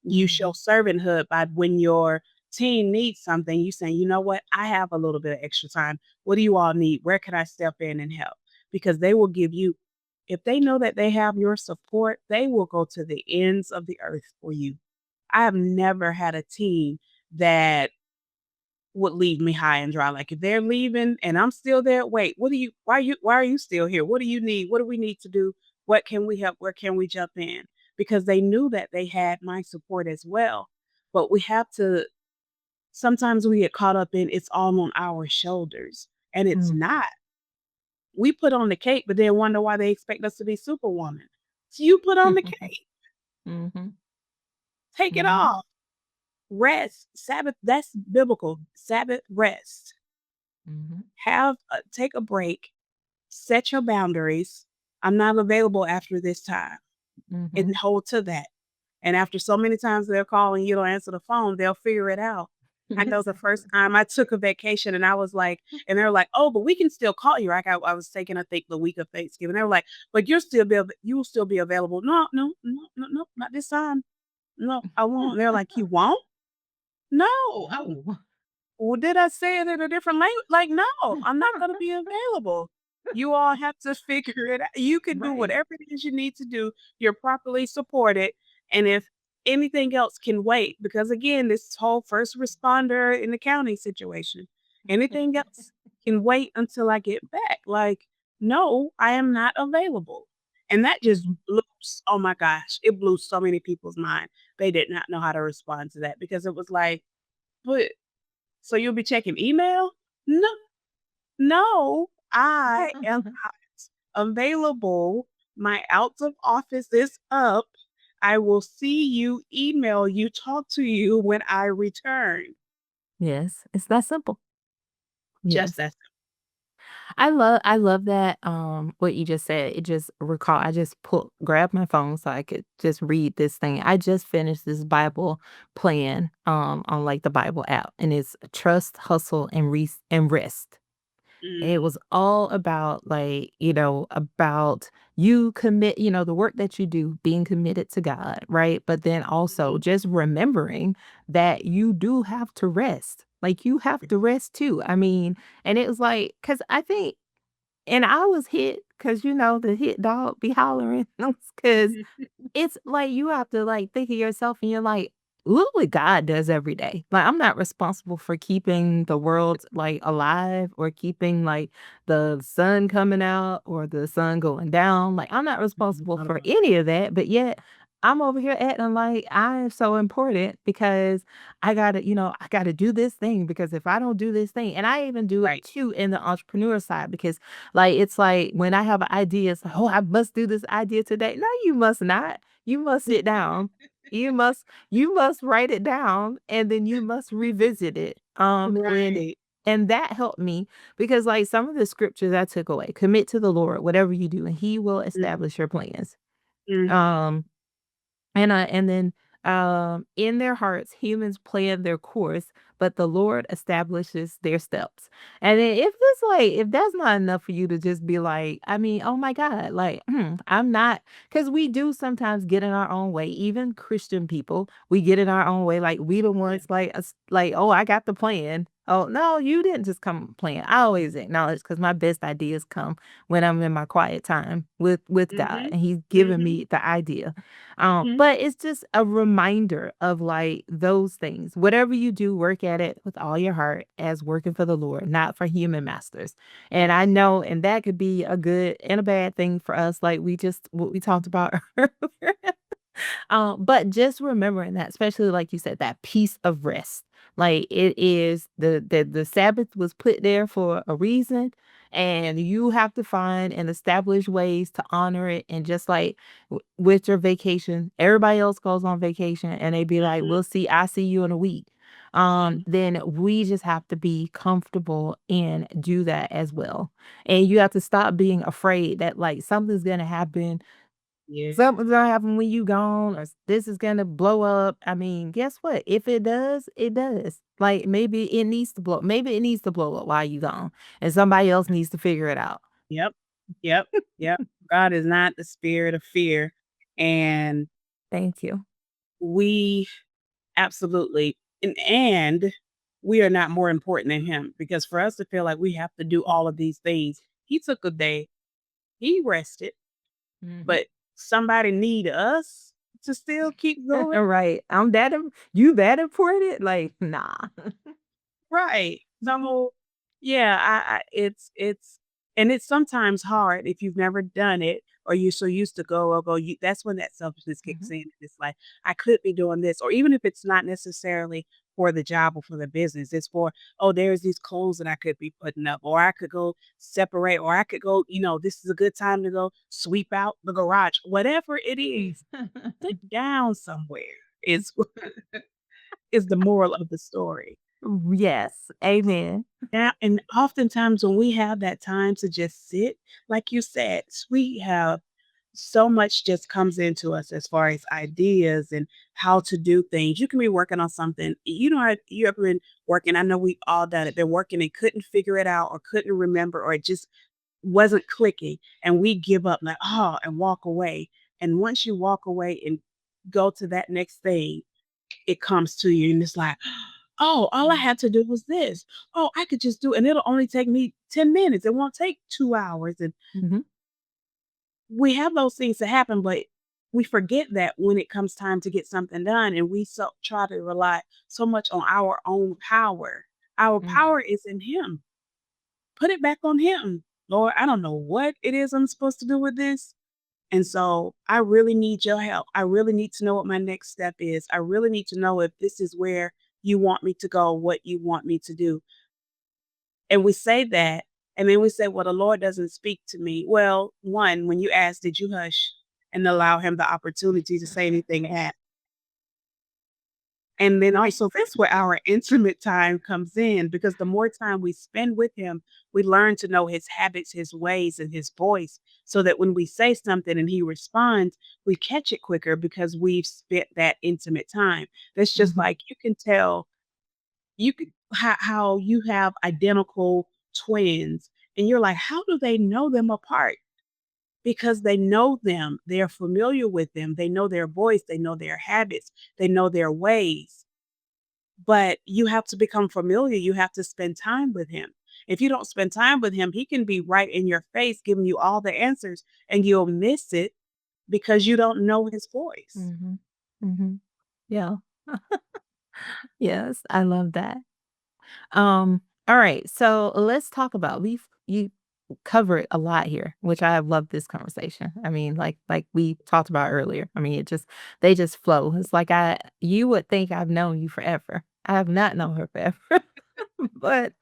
You show Mhm. servanthood by when your team needs something, you saying, you know what, I have a little bit of extra time. What do you all need? Where can I step in and help? Because they will give you, if they know that they have your support, they will go to the ends of the earth for you. I have never had a team that would leave me high and dry. Like if they're leaving and I'm still there, wait, why are you still here? What do you need? What do we need to do? What can we help? Where can we jump in? Because they knew that they had my support as well. But we have to sometimes we get caught up in it's all on our shoulders. And it's Mhm. not. We put on the cake, but then wonder why they expect us to be superwoman. So you put on the cake, Mhm. take it Mhm. off. Rest, Sabbath, that's biblical. Sabbath rest. Mhm. Take a break, set your boundaries. I'm not available after this time and Mhm. hold to that. And after so many times they're calling, you don't answer the phone, they'll figure it out. I know the first time I took a vacation and I was like, and they're like, oh, but we can still call you. Like I was taking, I think, the week of Thanksgiving. They were like, but you'll still be available. No, no, no, no, no, not this time. No, I won't. They're like, you won't? No, No. well, did I say it in a different language? Like, no, I'm not gonna be available. You all have to figure it out. You can do Right. whatever it is you need to do. You're properly supported, and if anything else can wait, because again, this whole first responder in the county situation, anything else can wait until I get back. Like, no, I am not available. And that just Mhm. blew, oh my gosh, it blew so many people's mind. They did not know how to respond to that because it was like, but so you'll be checking email? No, no, I am available. My out of office is up. I will see you, email you, talk to you when I return. Yes, it's that simple. Just Yes. that. I love that, what you just said. It just recall I just grabbed my phone so I could just read this thing. I just finished this Bible plan, on, like, the Bible app, and it's trust, hustle, and rest. It Mm, was all about, like, about you the work that you do, being committed to God, right? But then also mhm. just remembering that you do have to rest. Like, you have to rest too. I mean, and it was like, because I think and I was hit because the hit dog be hollering because it's like you have to, like, think of yourself and you're like, "Look what God does every day." Like, I'm not responsible for keeping the world, like, alive or keeping, like, the sun coming out or the sun going down. Like, I'm not responsible Not for about any of that, but yet I'm over here acting like I am so important because I gotta do this thing because if I don't do this thing, and I even do it right. too in the entrepreneur side because, like, it's like when I have an idea, it's like, "Oh, I must do this idea today." No, you must not. You must sit down. You must write it down, and then you must revisit it. Right. And that helped me because, like, some of the scriptures I took away, commit to the Lord, whatever you do, and he will Mhm, establish your plans. mhm, Um and then, in their hearts, humans plan their course, but the Lord establishes their steps. And then if that's not enough for you to just be like, I mean, oh my God, like, I'm not, because we do sometimes get in our own way. Even Christian people, we get in our own way. Like we the yeah, ones like, oh, I got the plan. Oh no, you didn't just come with a plan. I always acknowledge because my best ideas come when I'm in my quiet time with God, mhm, and He's giving mhm, me the idea. mhm, But it's just a reminder of like those things. Whatever you do, work at it with all your heart as working for the Lord, not for human masters. And I know, and that could be a good and a bad thing for us, like what we talked about earlier. But just remembering that, especially like you said, that piece of rest. Like it is the Sabbath was put there for a reason, and you have to find and establish ways to honor it. And just like with your vacation, everybody else goes on vacation, and they be like, mhm, I see you in a week." mhm. Then we just have to be comfortable and do that as well. And you have to stop being afraid that like something's gonna happen. Yeah. Something's gonna happen when you gone, or this is gonna blow up. I mean, guess what? If it does, it does. Like maybe it needs to blow up while you gone, and somebody else needs to figure it out. Yep, yep, yep. God is not the spirit of fear, and Thank you. we absolutely and we are not more important than him because for us to feel like we have to do all of these things, he took a day, he rested, Mhm. but somebody need us to still keep going. Right. You that important? Like, nah. Right. So, yeah, I it's and it's sometimes hard if you've never done it or you're so used to go, you that's when that selfishness kicks Mhm. in. It's like, I could be doing this, or even if it's not necessarily for the job or for the business, it's for, oh, there's these clothes that I could be putting up, or I could go separate, or I could go, this is a good time to go sweep out the garage. Whatever it is, sit down somewhere is is the moral of the story. Yes. Amen. Now and oftentimes when we have that time to just sit, like you said, we have so much just comes into us as far as ideas and how to do things. You can be working on something. You ever been working? I know we all done it. Been working and couldn't figure it out or couldn't remember or it just wasn't clicking. And we give up like, oh, and walk away. And once you walk away and go to that next thing, it comes to you and it's like, "Oh, all I Mm. had to do was this. Oh, I could just do and it'll only take me 10 minutes. It won't take 2 hours." And Mhm. we have those things to happen, but we forget that when it comes time to get something done and we so try to rely so much on our own power. Our Mhm. power is in him. Put it back on him. Lord, I don't know what it is I'm supposed to do with this. And so I really need your help. I really need to know what my next step is. I really need to know if this is where you want me to go, what you want me to do. And we say that, and then we say, well, the Lord doesn't speak to me. Well, one, when you ask, did you hush and allow him the opportunity to say anything? And then also that's where our intimate time comes in because the more time we spend with him, we learn to know his habits, his ways, and his voice so that when we say something and he responds, we catch it quicker because we've spent that intimate time. That's just Mhm. like you can tell you could how you have identical twins and you're like, how do they know them apart? Because they know them, they're familiar with them, they know their voice, they know their habits, they know their ways but you have to become familiar, you have to spend time with him. If you don't spend time with him, he can be right in your face giving you all the answers and you'll miss it because you don't know his voice. Mhm. Mhm. Yeah. Yes, I love that. All right, so let's talk about we've you covered a lot here, which I have loved this conversation. I mean, like we talked about earlier. I mean, it just they just flow. It's like I you would think I've known you forever. I have not known her forever. But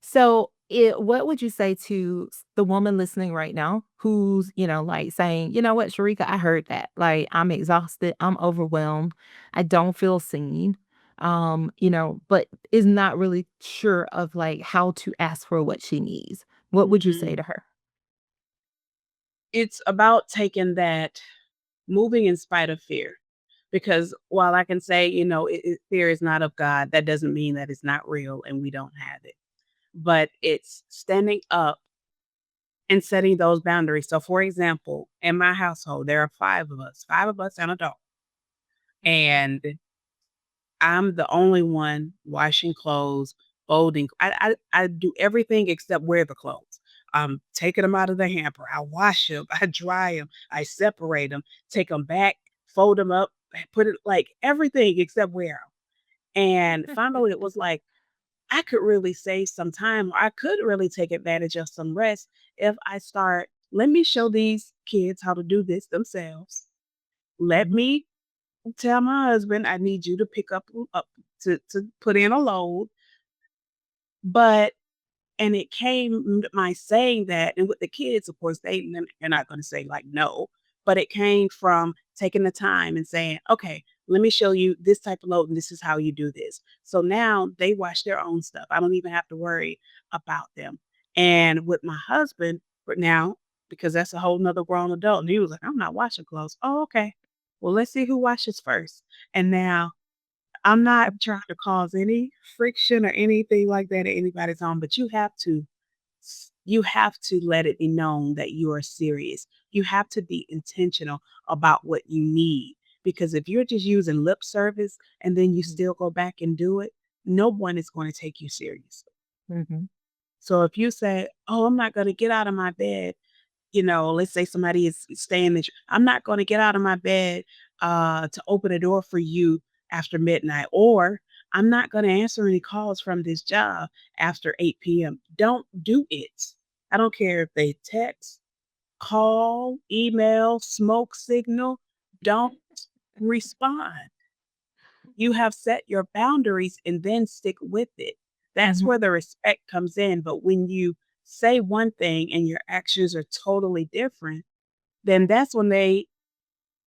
so, what would you say to the woman listening right now who's, like saying, you know what, Sherrika, I heard that. Like, I'm exhausted. I'm overwhelmed. I don't feel seen. But is not really sure of like how to ask for what she needs. What would you say Mhm. to her? It's about taking that moving in spite of fear. Because while I can say, fear is not of God, that doesn't mean that it's not real and we don't have it. But it's standing up and setting those boundaries. So, for example, in my household, there are five of us and a dog. And I'm the only one washing clothes, folding. I do everything except wear the clothes. I'm taking them out of the hamper. I wash them. I dry them. I separate them, take them back, fold them up, put it like everything except wear them. And finally, it was like, I could really save some time. Or I could really take advantage of some rest if I start, let me show these kids how to do this themselves. Let Mhm, me tell my husband I need you to pick up to put in a load. But and it came my saying that and with the kids, of course, they're not gonna say, like, no, but it came from taking the time and saying, "Okay, let me show you this type of load, and this is how you do this." So now they wash their own stuff. I don't even have to worry about them. And with my husband, but now, because that's a whole 'nother grown adult, and he was like, "I'm not washing clothes." "Oh, okay. Well, let's see who washes first." And now I'm not trying to cause any friction or anything like that at anybody's home, but you have to let it be known that you are serious. You have to be intentional about what you need because if you're just using lip service and then you mhm, still go back and do it, no one is going to take you seriously. mhm, So if you say, "Oh, I'm not going to get out of my bed," let's say somebody is staying in, I'm not going to get out of my bed to open a door for you after midnight, or I'm not going to answer any calls from this job after 8 p.m. Don't do it. I don't care if they text, call, email, smoke signal. Don't respond. You have set your boundaries and then stick with it. That's mhm, where the respect comes in. But when you say one thing and your actions are totally different, then that's when they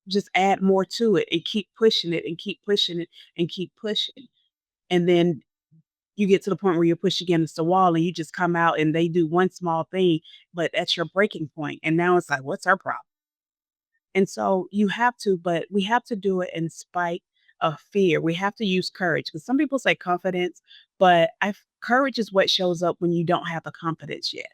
just add more to it and keep pushing it and keep pushing it and keep pushing. And then you get to the point where you're pushed against the wall and you just come out and they do one small thing, but that's your breaking point. And now it's like, what's our problem? And so you have to, but we have to do it in spite of fear. We have to use courage because some people say confidence, but courage is what shows up when you don't have the confidence yet.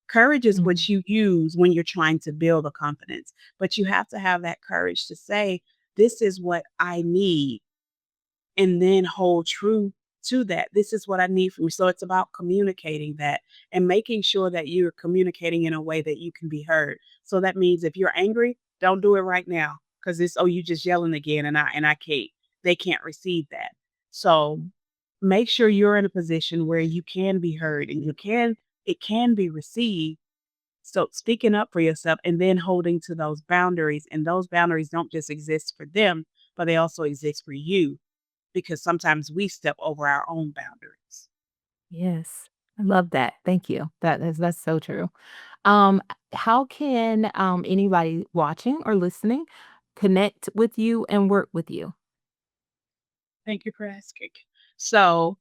Courage is mhm, what you use when you're trying to build a confidence, but you have to have that courage to say, this is what I need, and then hold true to that. This is what I need from you. So it's about communicating that and making sure that you're communicating in a way that you can be heard. So that means if you're angry, don't do it right now because it's, oh, you just yelling again and I can't. They can't receive that. So mhm. make sure you're in a position where you can be heard and it can be received. So speaking up for yourself and then holding to those boundaries, and those boundaries don't just exist for them, but they also exist for you because sometimes we step over our own boundaries. Yes. I love that. Thank you. That's so true. How can anybody watching or listening connect with you and work with you? Thank you for asking. So,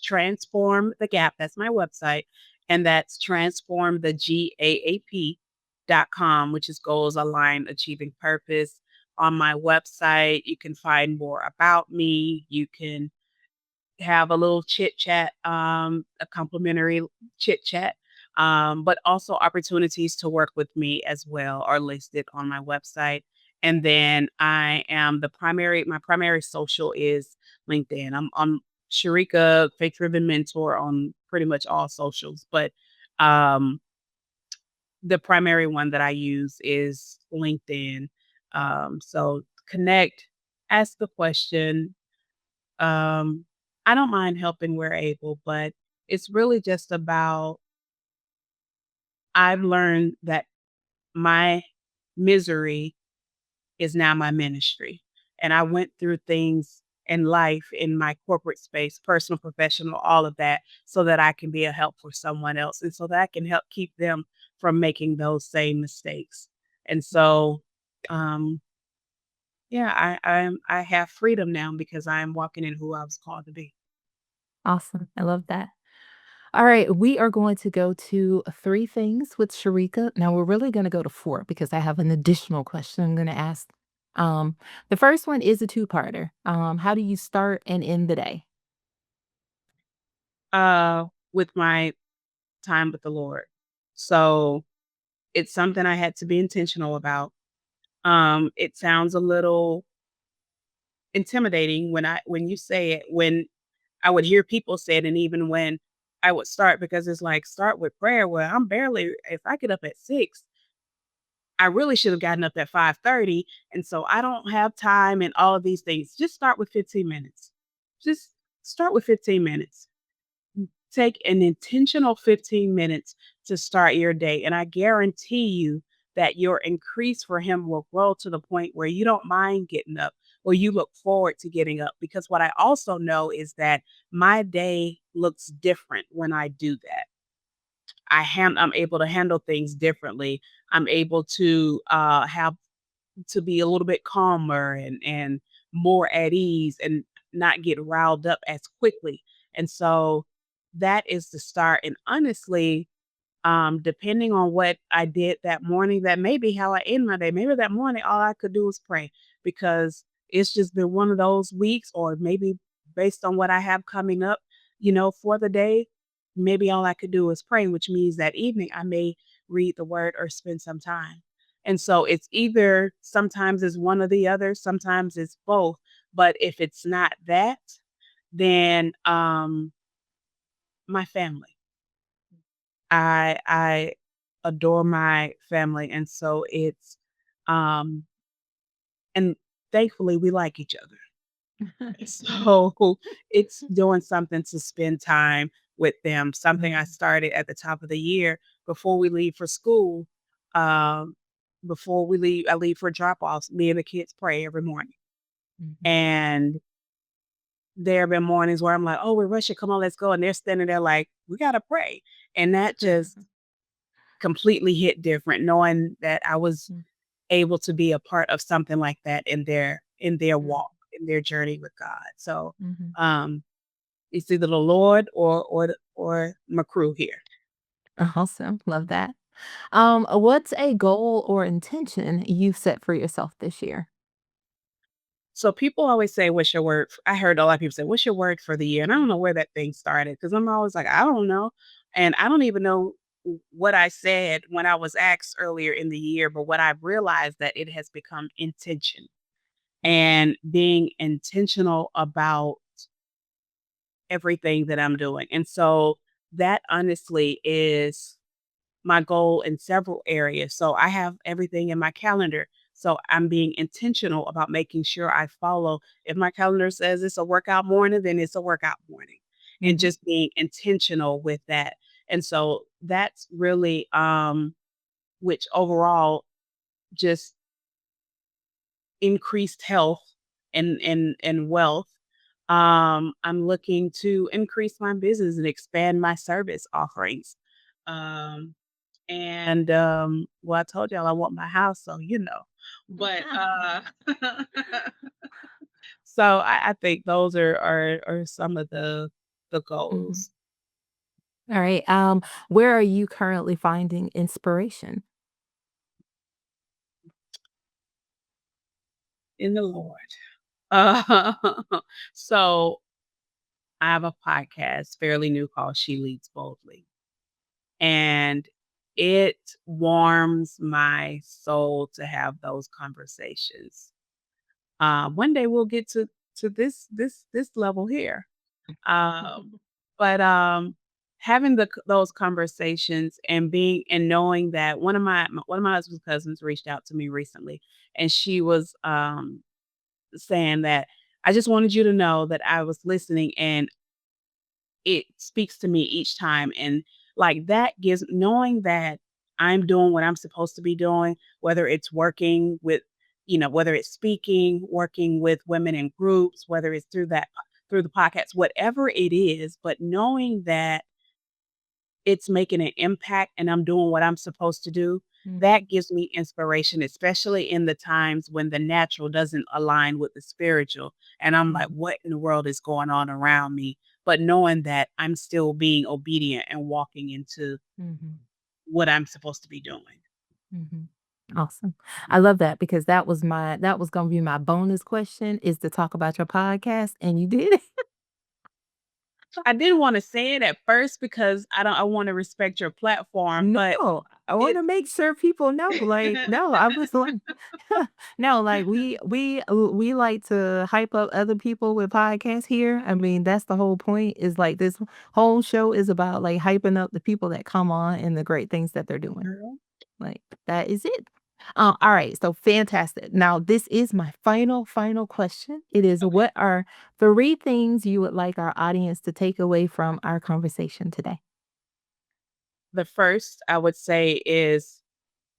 Transform the Gap, that's my website, and that's transformthegaap.com, which is goals aligned achieving purpose. On my website, you can find more about me. You can have a little chit chat, a complimentary chit chat, but also opportunities to work with me as well are listed on my website. And then my primary social is LinkedIn. I'm on Sherrika Faith Driven Mentor on pretty much all socials, but um, the primary one that I use is LinkedIn. So connect, ask the question. Um, I don't mind helping where able, but it's really just about I've learned that my misery is now my ministry. And I went through things in life, in my corporate space, personal, professional, all of that, so that I can be a help for someone else and so that I can help keep them from making those same mistakes. And so, um, yeah, I have freedom now because I am walking in who I was called to be. Awesome. I love that. All right, we are going to go to 3 things with Sharika. Now we're really gonna go to 4 because I have an additional question I'm gonna ask. Um, the first one is a two-parter. How do you start and end the day? With my time with the Lord. So it's something I had to be intentional about. It sounds a little intimidating when you say it, when I would hear people say it, and even when I would start, because it's like, start with prayer. Well, I'm barely, if I get up at 6, I really should have gotten up at 5:30. And so I don't have time and all of these things. Just start with 15 minutes. Just start with 15 minutes. Take an intentional 15 minutes to start your day. And I guarantee you that your increase for him will grow to the point where you don't mind getting up or you look forward to getting up. Because what I also know is that my day looks different when I do that. I'm able to handle things differently. I'm able to have to be a little bit calmer and more at ease and not get riled up as quickly. And so that is the start. And honestly, depending on what I did that morning, that may be how I end my day. Maybe that morning, all I could do was pray because it's just been one of those weeks, or maybe based on what I have coming up, for the day, maybe all I could do is pray, which means that evening I may read the word or spend some time. And so it's either sometimes it's one or the other, sometimes it's both. But if it's not that, then my family. I adore my family, and so it's um and thankfully we like each other. So it's doing something to spend time with them. Something I started at the top of the year before we leave for school. Um Before we leave, I leave for drop-offs. Me and the kids pray every morning. Mhm. And there have been mornings where I'm like, "Oh, we're rushing. Come on, let's go." And they're standing there like, "We gotta pray." And that just completely hit different, knowing that I was Mhm. able to be a part of something like that in their Mhm. walk, in their journey with God. So, Mhm. um, it's either the Lord or my crew here. Awesome. Love that. What's a goal or intention you've set for yourself this year? So people always say, "What's your word?" I heard a lot of people say, "What's your word for the year?" And I don't know where that thing started because I'm always like, "I don't know," and I don't even know what I said when I was asked earlier in the year. But what I've realized that it has become intention and being intentional about everything that I'm doing. And so that honestly is my goal in several areas. So I have everything in my calendar. So I'm being intentional about making sure I follow. If my calendar says it's a workout morning, then it's a workout morning. And Mhm. just being intentional with that. And so that's really which overall just increased health and wealth. I'm looking to increase my business and expand my service offerings. Um, well, I told y'all I want my house, so But so I think those are some of the Mhm. goals All right. Where are you currently finding inspiration? in the Lord. Uh, so I have a podcast, fairly new, called She Leads Boldly. And it warms my soul to have those conversations. One day we'll get to this level here. Um, but having those conversations and being and knowing that one of my husband's cousins reached out to me recently, and she was saying that I just wanted you to know that I was listening and it speaks to me each time. And like that gives knowing that I'm doing what I'm supposed to be doing, whether it's working with, whether it's speaking, working with women in groups, whether it's through the podcast, whatever it is, but knowing that it's making an impact and I'm doing what I'm supposed to do, Mm, that gives me inspiration, especially in the times when the natural doesn't align with the spiritual. And I'm like, mhm, what in the world is going on around me? But knowing that I'm still being obedient and walking into mhm, what I'm supposed to be doing. mhm. Awesome. I love that because that was gonna be my bonus question is to talk about your podcast, and you did. I didn't want to say it at first because I want to respect your platform, but No, I it wanna make sure people know, like, no, I was like no, like, we like to hype up other people with podcasts here. I mean, that's the whole point is, like, this whole show is about, like, hyping up the people that come on and the great things that they're doing. girl. Like, that is it. Alright, so fantastic. Now this is my final question. It is, Okay. what are 3 things you would like our audience to take away from our conversation today? The first I would say is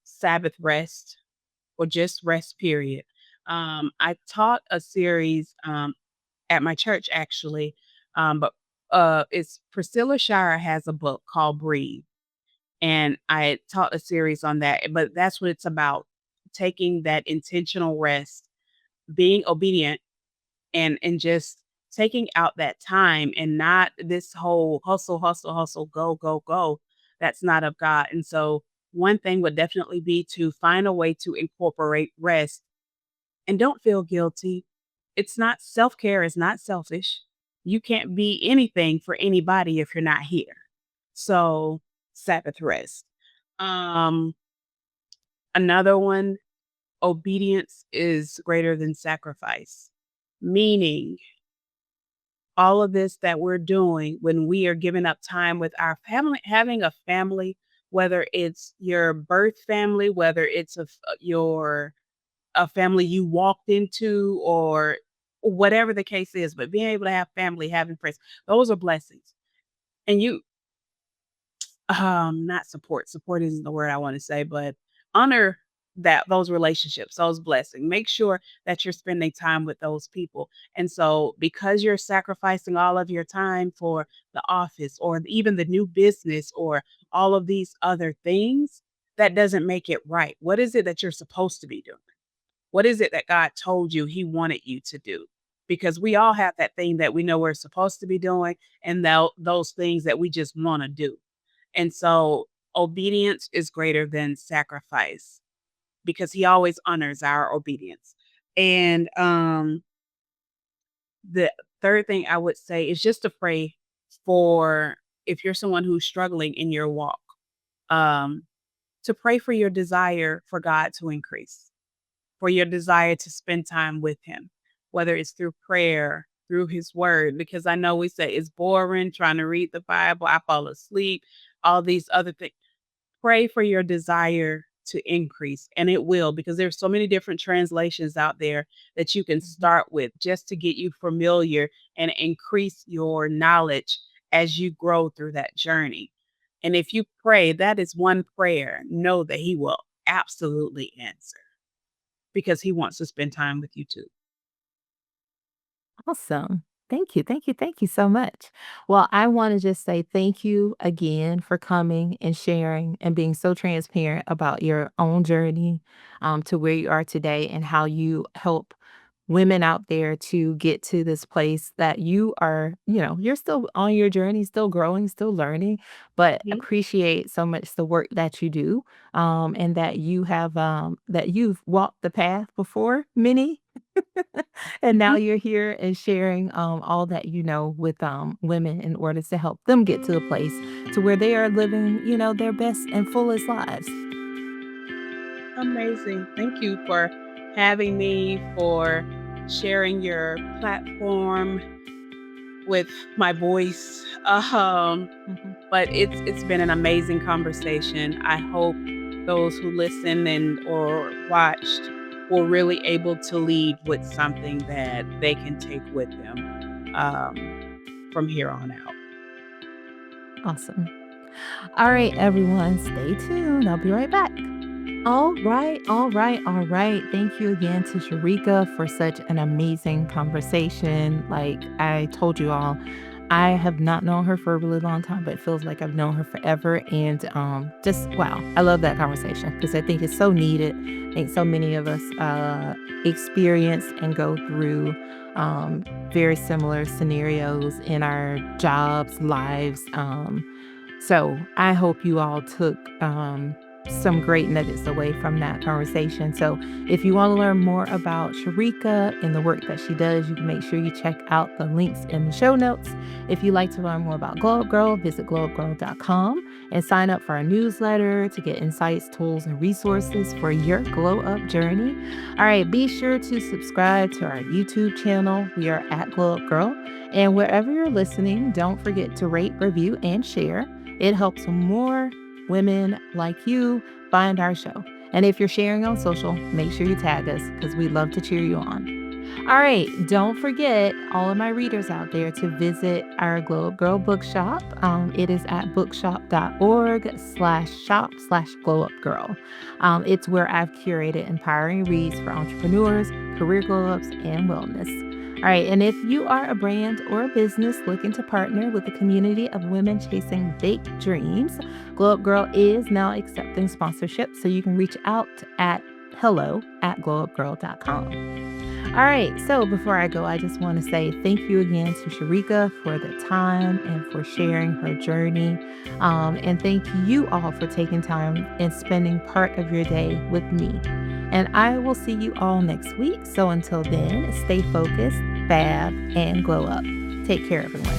Sabbath rest or just rest, period. I taught a series at my church actually, but it's Priscilla Shire has a book called Breathe, and I taught a series on that. But that's what it's about: taking that intentional rest, being obedient, and just taking out that time, and not this whole hustle, hustle, hustle, go, go, go. That's not of God. And so, one thing would definitely be to find a way to incorporate rest and don't feel guilty. It's not self care, is not selfish. You can't be anything for anybody if you're not here. So, Sabbath rest. Um, Another one, obedience is greater than sacrifice, meaning all of this that we're doing when we are giving up time with our family, having a family, whether it's your birth family, whether it's your a family you walked into or whatever the case is, but being able to have family, having friends, those are blessings. And you not support isn't the word I want to say, but honor those relationships, those blessings. Make sure that you're spending time with those people. And so because you're sacrificing all of your time for the office or even the new business or all of these other things, that doesn't make it right. What is it that you're supposed to be doing? What is it that God told you he wanted you to do? Because we all have that thing that we know we're supposed to be doing and those things that we just want to do. And so obedience is greater than sacrifice because he always honors our obedience. And the third thing I would say is just to pray for if you're someone who's struggling in your walk, um, to pray for your desire for God to increase, for your desire to spend time with him, whether it's through prayer, through his word, because I know we say it's boring trying to read the Bible, I fall asleep, all these other things. Pray for your desire to increase, and it will, because there's so many different translations out there that you can Mhm. start with just to get you familiar and increase your knowledge as you grow through that journey. And if you pray, that is one prayer, know that he will absolutely answer because he wants to spend time with you too. Awesome. Thank you. Thank you. Thank you so much. Well, I want to just say thank you again for coming and sharing and being so transparent about your own journey to where you are today and how you help women out there to get to this place that you are, you're still on your journey, still growing, still learning, but Mhm. appreciate so much the work that you do and that that you've walked the path before many and now Mhm. you're here and sharing all that you know with women in order to help them get to a place to where they are living, their best and fullest lives. Amazing. Thank you for having me, for sharing your platform. with my voice. Mhm. But it's been an amazing conversation. I hope those who listen and or watched were really able to leave with something that they can take with them um, from here on out. Awesome. All right, everyone, stay tuned. I'll be right back. All right, all right, all right. Thank you again to Sherrika for such an amazing conversation. Like I told you all, I have not known her for a really long time, but it feels like I've known her forever. And just wow, I love that conversation because I think it's so needed. I think so many of us experience and go through very similar scenarios in our jobs, lives. So I hope you all took some great nuggets away from that conversation. So if you want to learn more about Sherrika and the work that she does, you can make sure you check out the links in the show notes. If you'd like to learn more about Glow Up Girl, visit glowupgirl.com and sign up for our newsletter to get insights, tools, and resources for your glow up journey. All right, be sure to subscribe to our YouTube channel. We are at Glow Up Girl. And wherever you're listening, don't forget to rate, review, and share. It helps more women like you find our show. And if you're sharing on social, make sure you tag us because we'd love to cheer you on. All right, don't forget all of my readers out there to visit our Glow Up Girl bookshop. It is at bookshop.org/shop/glowupgirl. It's where I've curated empowering reads for entrepreneurs, career glow-ups, and wellness. All right, and if you are a brand or a business looking to partner with a community of women chasing big dreams, Glow Up Girl is now accepting sponsorship, so you can reach out at hello@glowupgirl.com. All right, so before I go, I just want to say thank you again to Sherrika for the time and for sharing her journey. And thank you all for taking time and spending part of your day with me. And I will see you all next week. So until then, stay focused, fab, and glow up. Take care, everyone.